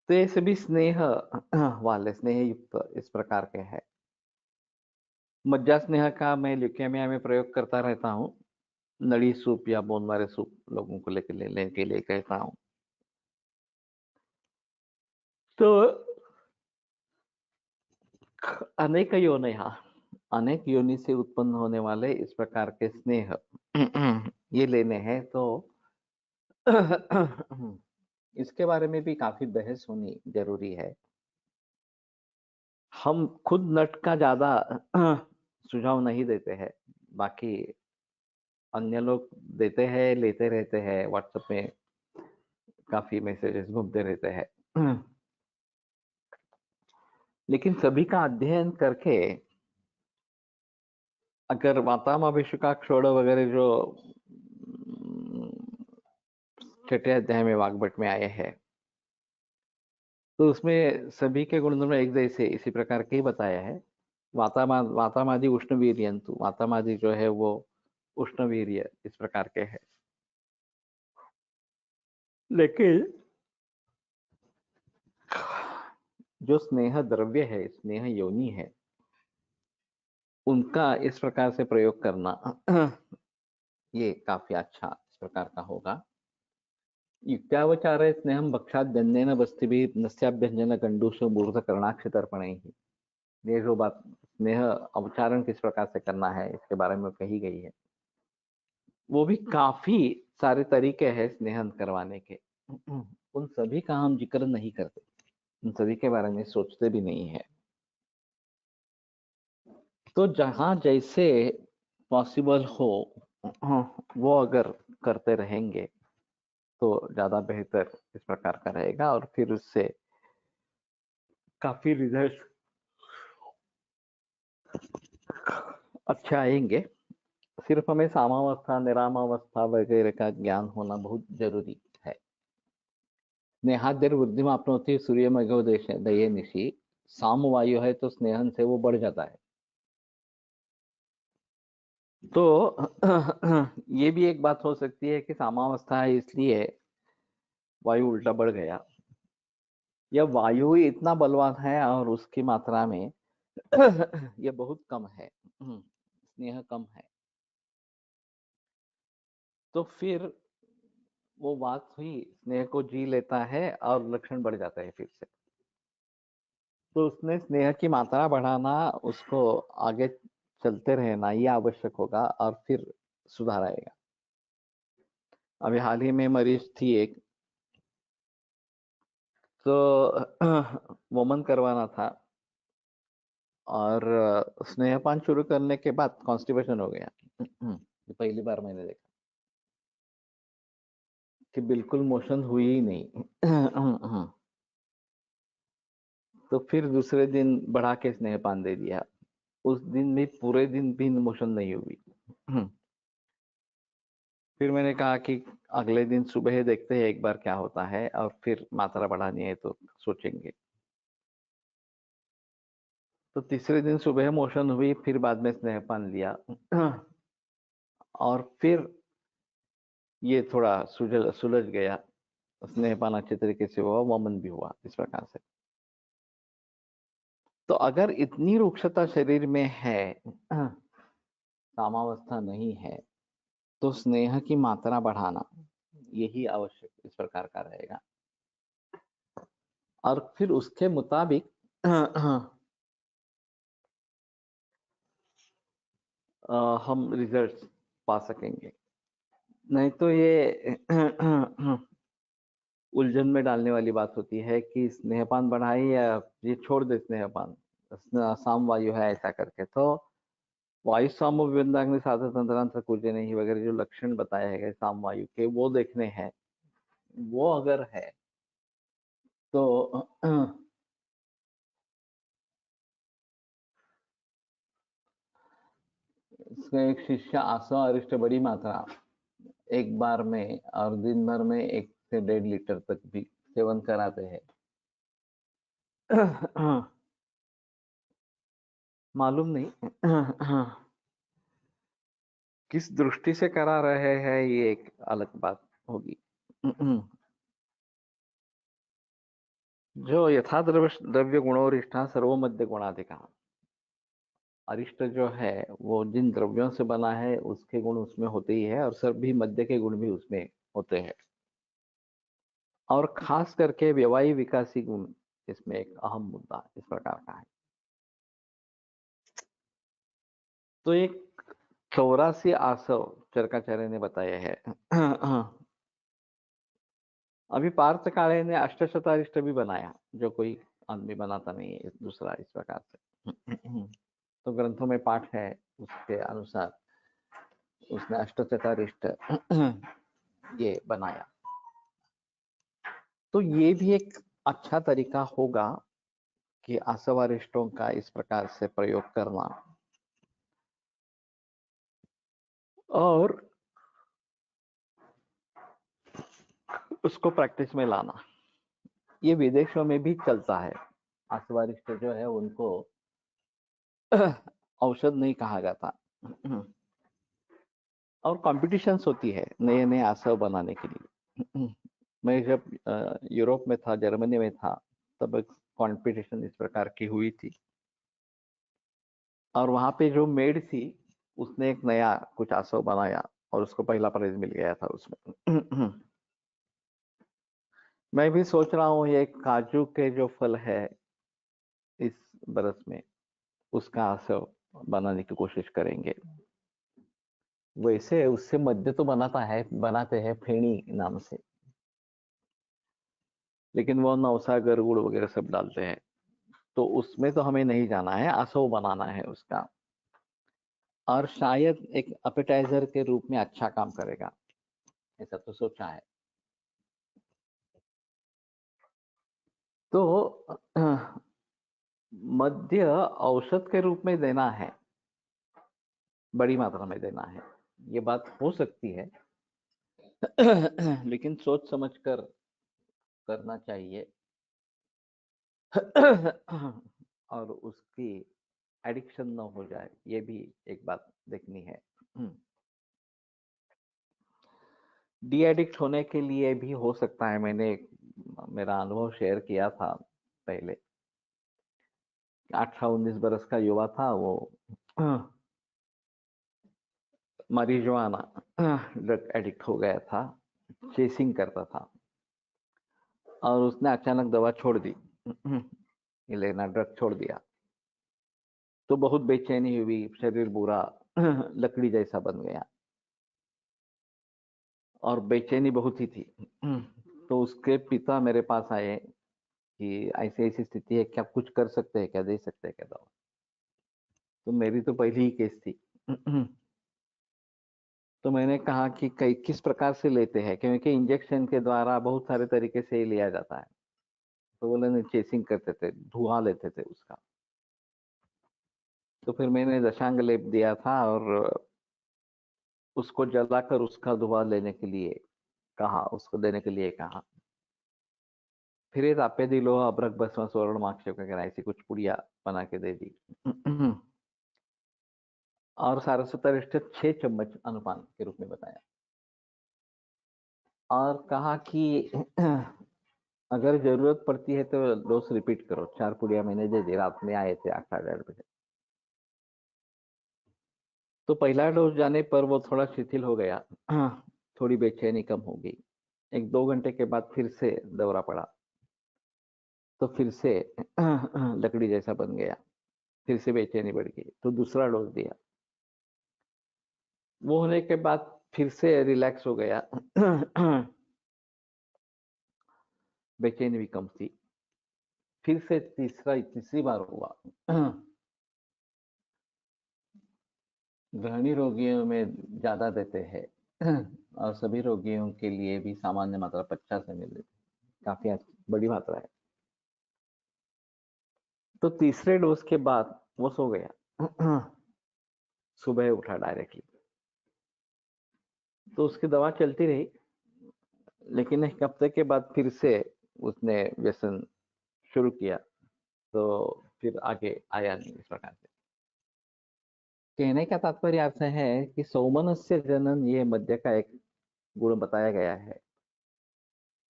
तो ये सभी स्नेह वाले, स्नेह युक्त इस प्रकार के है। मज्जा स्नेह का मैं ल्यूकेमिया में प्रयोग करता रहता हूँ। नड़ी सूप या बोन वाले सूप लोगों को लेने के लिए कहता हूँ। तो अनेक योनियां, अनेक योनि से उत्पन्न होने वाले इस प्रकार के स्नेह ये लेने हैं। तो इसके बारे में भी काफी बहस होनी जरूरी है। हम खुद नट का ज्यादा सुझाव नहीं देते हैं, बाकी अन्य लोग देते हैं, लेते रहते हैं। व्हाट्सएप में काफी मैसेजेस घूमते रहते हैं। लेकिन सभी का अध्ययन करके अगर वातामाभिषुका क्षोड़ वगैरह जो छठे अध्याय में वाग्भट में आए हैं, तो उसमें सभी के गुणधर्म एक जैसे इसी प्रकार के ही बताया है। वातामादि उष्णवीर्यंतु, वातामादि जो है वो उष्णवीर्य इस प्रकार के है। लेकिन जो स्नेह द्रव्य है, स्नेह योनि है, उनका इस प्रकार से प्रयोग करना ये काफी अच्छा इस प्रकार का होगा। युक्त्यावचारे स्नेहम भक्षाद्यन्नेन वस्तिभिः नस्याभ्यंजन गंडूष मूर्ध कर्णाक्ष तर्पणे ही। ये जो बात स्नेह अवचारण किस प्रकार से करना है इसके बारे में कही गई है, वो भी काफी सारे तरीके हैं स्नेहन करवाने के। उन सभी का हम जिक्र नहीं करते, उन सभी के बारे में सोचते भी नहीं है। तो जहां जैसे पॉसिबल हो वो अगर करते रहेंगे तो ज्यादा बेहतर इस प्रकार का रहेगा और फिर उससे काफी रिजल्ट अच्छे आएंगे। सिर्फ हमें सामावस्था निरामावस्था वगैरह का ज्ञान होना बहुत जरूरी है। स्नेहाद्यर बुद्धिमाप्नोति सूर्यमयो देश दये निशि, सामवायु है तो स्नेहन से वो बढ़ जाता है। तो ये भी एक बात हो सकती है कि सामावस्था है इसलिए वायु उल्टा बढ़ गया, या वायु ही इतना बलवान है और उसकी मात्रा में ये बहुत कम है, स्नेह कम है। तो फिर वो बात हुई, स्नेह को जी लेता है और लक्षण बढ़ जाता है फिर से। तो उसने स्नेह की मात्रा बढ़ाना, उसको आगे चलते रहना ये आवश्यक होगा और फिर सुधार आएगा। अभी हाल ही में मरीज थी एक, तो वमन करवाना था और स्नेहपान शुरू करने के बाद कॉन्स्टिपेशन हो गया। ये पहली बार मैंने देखा कि बिल्कुल मोशन हुई ही नहीं। तो फिर दूसरे दिन बढ़ा के स्नेहपान दे दिया। उस दिन भी पूरे दिन भी मोशन नहीं हुई। फिर मैंने कहा कि अगले दिन सुबह देखते हैं एक बार क्या होता है और फिर मात्रा बढ़ानी है तो सोचेंगे। तो तीसरे दिन सुबह मोशन हुई, फिर बाद में स्नेहपान लिया और फिर ये थोड़ा सुलझ गया, स्नेहपान अच्छे तरीके से हुआ, वमन भी हुआ इस प्रकार से। तो अगर इतनी रुक्षता शरीर में है, सामावस्था नहीं है, तो स्नेह की मात्रा बढ़ाना यही आवश्यक इस प्रकार का रहेगा और फिर उसके मुताबिक हम रिजल्ट्स पा सकेंगे। नहीं तो ये उलझन में डालने वाली बात होती है कि स्नेहपान बढ़ाए या ये छोड़ दे स्नेहपान, साम वायु है ऐसा करके। तो वायु साम विबंधाग्नि साधन तंत्रांतर कूजे नहीं वगैरह जो लक्षण बताए गए साम वायु के, वो देखने हैं। वो अगर है तो इसका एक शिष्य आसो अरिष्ट बड़ी मात्रा एक बार में और दिन भर में 1 से 1.5 लीटर तक भी सेवन कराते हैं। मालूम नहीं किस दृष्टि से करा रहे हैं, ये एक अलग बात होगी। जो यथा द्रव्य गुणोरिष्ठा सर्व मध्य गुणाधिका, अरिष्ट जो है वो जिन द्रव्यों से बना है उसके गुण उसमें होते ही है और सभी मध्य के गुण भी उसमें होते हैं। और खास करके व्यवाही विकासी गुण इसमें एक अहम मुद्दा इस प्रकार का है। तो एक 84 आसव चरकाचार्य ने बताया है। अभी पार्थ काले ने अष्टशतारिष्ट भी बनाया, जो कोई आदमी बनाता नहीं है दूसरा इस प्रकार से। तो ग्रंथों में पाठ है, उसके अनुसार उसने अष्टशतारिष्ट ये बनाया। तो ये भी एक अच्छा तरीका होगा कि आसवारिष्टों का इस प्रकार से प्रयोग करना और उसको प्रैक्टिस में लाना। ये विदेशों में भी चलता है। आसवारिष्ट जो है उनको औषध नहीं कहा जाता और कॉम्पिटिशन्स होती है नए नए आसव बनाने के लिए। मैं जब यूरोप में था, जर्मनी में था, तब एक कॉम्पिटिशन इस प्रकार की हुई थी और वहां पे जो मेड थी उसने एक नया कुछ आसव बनाया और उसको पहला प्राइज मिल गया था उसमें। मैं भी सोच रहा हूँ ये काजू के जो फल है इस बरस में उसका आसव बनाने की कोशिश करेंगे। वैसे उससे मद्य तो बनाते हैं फेणी नाम से, लेकिन वो नवसागर गुड़ वगैरह सब डालते हैं। तो उसमें तो हमें नहीं जाना है, आसव बनाना है उसका। और शायद एक अपेटाइजर के रूप में अच्छा काम करेगा, ऐसा तो सोचा है। तो मध्य औषध के रूप में देना है, बड़ी मात्रा में देना है, ये बात हो सकती है। लेकिन सोच समझ कर करना चाहिए। और उसकी एडिक्शन न हो जाए, ये भी एक बात देखनी है। डी एडिक्ट होने के लिए भी हो सकता है। मैंने मेरा अनुभव शेयर किया था पहले। 18-19 बरस का युवा था वो, marijuana ड्रग एडिक्ट हो गया था, चेसिंग करता था और उसने अचानक दवा छोड़ दी, ये लेना ड्रग छोड़ दिया। तो बहुत बेचैनी हुई, शरीर पूरा लकड़ी जैसा बन गया और बेचैनी बहुत ही थी। तो उसके पिता मेरे पास आए कि ऐसी ऐसी स्थिति है, क्या कुछ कर सकते हैं, क्या दे सकते हैं क्या दवा। तो मेरी तो पहली ही केस थी। तो मैंने कहा कि किस प्रकार से लेते हैं, क्योंकि इंजेक्शन के द्वारा बहुत सारे तरीके से ही लिया जाता है। तो बोले नहीं, चेसिंग करते थे, धुआं लेते थे उसका। तो फिर मैंने दशांग लेप दिया था और उसको जलाकर उसका धुआं लेने के लिए कहा, उसको देने के लिए कहा। फिर ये तापे दिलो अब्रक भस्म स्वर्ण माक्षेप वगैरह ऐसी कुछ पुड़िया बना के दे दी। और सारस्वत 6 चम्मच अनुपान के रूप में बताया और कहा कि अगर जरूरत पड़ती है तो डोज रिपीट करो। 4 पुड़िया मैंने दे दी, रात में आए थे 8-8 बजे। तो पहला डोज जाने पर वो थोड़ा शिथिल हो गया, थोड़ी बेचैनी कम हो गई। 1-2 घंटे के बाद फिर से दौरा पड़ा, तो फिर से लकड़ी जैसा बन गया, फिर से बेचैनी बढ़ गई। तो दूसरा डोज दिया, वो होने के बाद फिर से रिलैक्स हो गया, बेचैनी भी कम थी। फिर से तीसरी बार हुआ। गृहिणी रोगियों में ज्यादा देते हैं और सभी रोगियों के लिए भी सामान्य मात्रा 50 ml देते हैं, काफी बड़ी मात्रा है। तो तीसरे डोज के बाद वो सो गया। सुबह उठा डायरेक्टली, तो उसकी दवा चलती रही, लेकिन 1 हफ्ते के बाद फिर से उसने व्यसन शुरू किया। तो फिर आगे आया नहीं इस प्रकार से। कहने का तात्पर्य आपसे है कि सौमनस्य जनन, ये मध्य का एक गुण बताया गया है।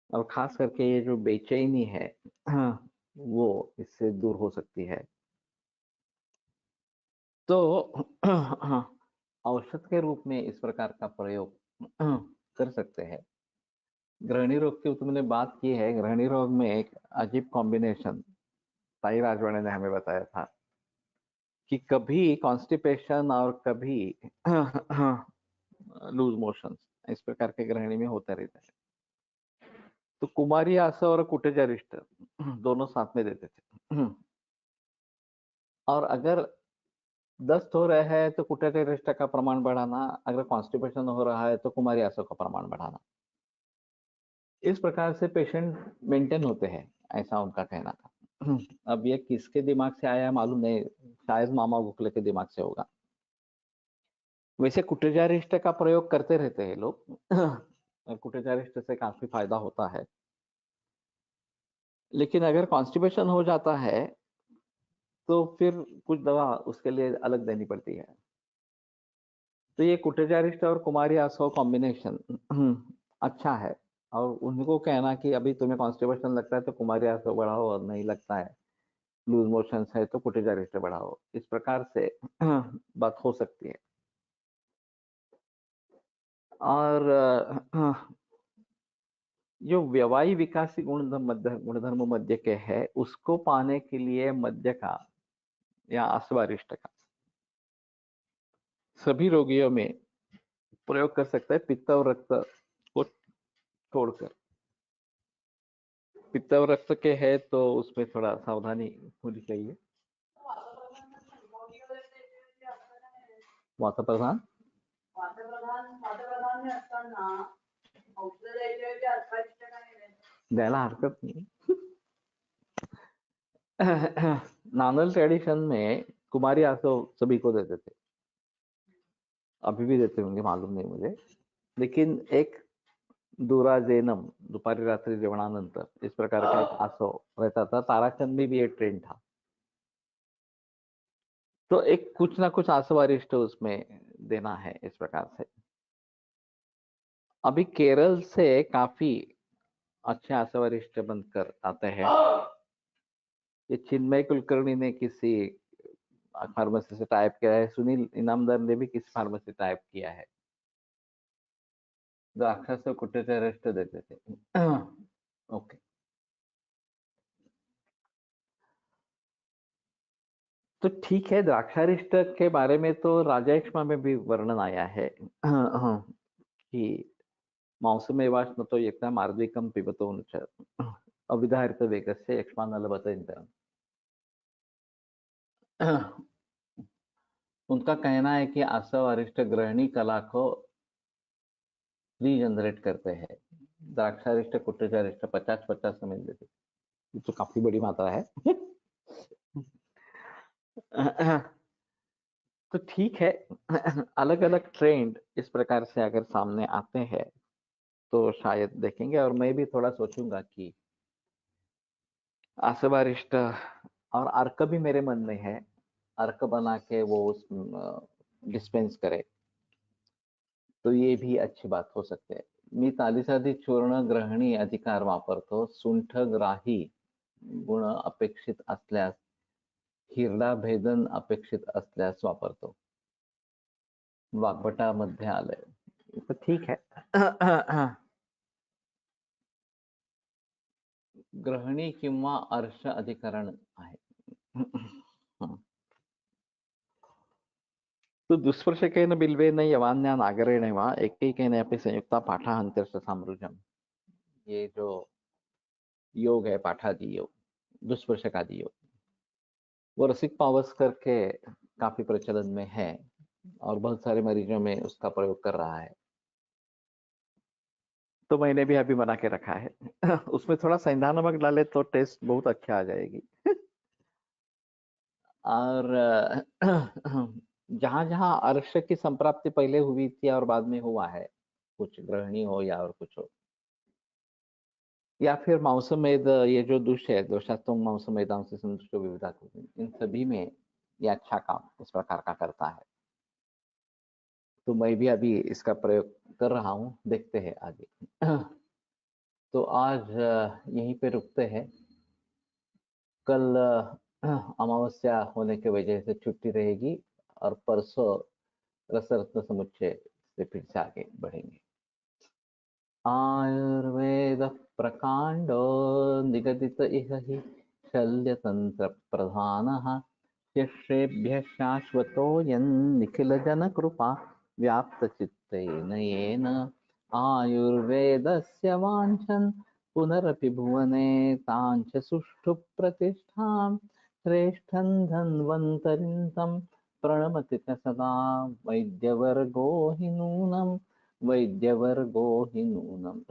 और खास करके ये जो बेचैनी है, वो इससे दूर हो सकती है। तो औषध के रूप में इस प्रकार का प्रयोग कर सकते हैं। गृहिणी रोग की तुमने बात की है। गृहिणी रोग में एक अजीब कॉम्बिनेशन साई राजवाड़े ने हमें बताया था कि कभी कॉन्स्टिपेशन और कभी लूज मोशन, इस प्रकार के गृहिणी में होता रहता है। तो कुमारी आसव और कुटजरिष्ट दोनों साथ में देते थे। और अगर दस्त हो रहा है तो कुटजरिष्ट का प्रमाण बढ़ाना, अगर कॉन्स्टिपेशन हो रहा है तो कुमारी आसव का प्रमाण बढ़ाना। इस प्रकार से पेशेंट मेंटेन होते हैं, ऐसा उनका कहना था। अब ये किसके दिमाग से आया मालूम नहीं, शायद मामा गोखले के दिमाग से होगा। वैसे कुटजारिष्ट का प्रयोग करते रहते हैं लोग, और कुटजारिष्ट से काफी फायदा होता है। लेकिन अगर कॉन्स्टिपेशन हो जाता है तो फिर कुछ दवा उसके लिए अलग देनी पड़ती है। तो ये कुटजारिष्ट और कुमारी आसव कॉम्बिनेशन अच्छा है। और उनको कहना कि अभी तुम्हें कॉन्स्टिपेशन लगता है तो कुमारी आसव बढ़ाओ, और नहीं लगता है, लूज मोशन है तो कुटजारिष्ट बढ़ाओ। इस प्रकार से बात हो सकती है। और जो व्यवायी विकासी गुणधर्म मध्य के है, उसको पाने के लिए मध्य का या अश्वरिष्ट का सभी रोगियों में प्रयोग कर सकता है, पित्त और रक्त को छोड़कर। पित्त और रक्त के है तो उसमें थोड़ा सावधानी होनी चाहिए। वातप्रधान वातप्रधान असताना औषध द्यायचे ते अर्थात द्यायला हरकत नहीं। नानल ट्रेडिशन में कुमारी आसो सभी को देते थे, अभी भी देते होंगे मालूम नहीं मुझे, लेकिन एक दुराजेनम दुपारी रात्रि जेवणानंतर इस प्रकार का एक आसो रहता था। ताराचंद में भी ये ट्रेंड था, तो एक कुछ ना कुछ आसवारिष्ट उसमें देना है इस प्रकार से। अभी केरल से काफी अच्छे आसवारिष्ट बनकर आते हैं। ये चिन्मय कुलकर्णी ने किसी फार्मेसी से टाइप किया है, सुनील इनामदार ने भी किसी फार्मेसी टाइप किया है। द्राक्षा से कुटेचे रेस्ट देते थे। ओके, तो ठीक है। द्राक्षारिष्ट के बारे में तो राजयक्ष्मा में भी वर्णन आया है कि मांसमेवाश् न तो यज्ञ मार्द्विकम पिबतो च अविधारित वेगस्य यक्ष्मा न लभते इंद्रम। उनका कहना है कि आसव अरिष्ट ग्रहणी कला को रीजनरेट करते हैं। द्राक्षारिष्ट कुटेचारिष्ट 50-50 समझ लेते, ये तो काफी बड़ी मात्रा है। तो ठीक है, अलग अलग ट्रेंड इस प्रकार से अगर सामने आते हैं तो शायद देखेंगे। और मैं भी थोड़ा सोचूंगा कि आसवारिष्ट और अर्क भी मेरे मन में है, अर्क बना के वो उस डिस्पेंस करे, तो ये भी अच्छी बात हो सकते है। मी तालीसादी चूर्ण ग्रहणी अधिकार वापरतो, सुंठ ग्राही गुण अपेक्षित असल्यास, हिरडा भेदन अपेक्षित असल्यास वापरतो। वाग्भटामध्ये आलंय, तो ठीक है। ग्रहणी किंवा अर्श अधिकरण आहे। तो दुष्पर्शकेन बिल्वेन यवान्या नागरेण वा एकैकेन अपि संयुक्ता पाठाहंत्यर्थ साम्रुजम। ये जो योग है पाठादि योग, दुष्पर्शकादि योग, वो रसिक पावस करके काफी प्रचलन में है और बहुत सारे मरीजों में उसका प्रयोग कर रहा है। तो मैंने भी अभी बना के रखा है। उसमें थोड़ा सेंधा नमक डाले तो टेस्ट बहुत अच्छा आ जाएगी। और जहां जहां अर्श की संप्राप्ति पहले हुई थी और बाद में हुआ है, कुछ ग्रहणी हो या और कुछ हो, या फिर मांसमेद, ये जो दुष्ट है दोषात्म मांसमेदां से संतुष्ट विविधा, इन सभी में ये अच्छा काम इस प्रकार का करता है। तो मैं भी अभी इसका प्रयोग कर रहा हूँ, देखते हैं आगे। तो आज यहीं पे रुकते हैं। कल अमावस्या होने की वजह से छुट्टी रहेगी और परसों रसरत्न समुच्चय से फिर से आगे बढ़ेंगे। आयुर्वेद प्रकांडो निगदित इह हि शल्यतंत्र प्रधानः, शिष्येभ्यः शाश्वतोऽयं निखिलजनकृपा व्याप्तचित्तेन येन। आयुर्वेदस्य वाञ्छन् पुनरपि भुवने ताञ्च सुष्ठु प्रतिष्ठां, श्रेष्ठं धन्वन्तरिं तं प्रणमति च सदा वैद्यवर्गो हि नूनम्, वैद्यवर्गो हि नूनम्।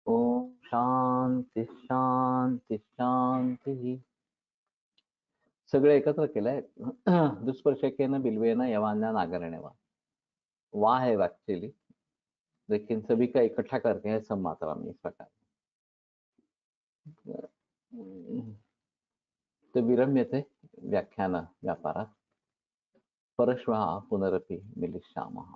ओम शांति शांति शांति। सगळे एकत्र केलंय। दुष्पर्शकेन बिल्वेन यवान्या नागरेण वा, वाह है एक्चुअली, लेकिन सभी का इकट्ठा करके है सब मात्रा में इस प्रकार। तो विरम्यते व्याख्यान व्यापारात्, परश्वः पुनरपि मिलिष्यामः।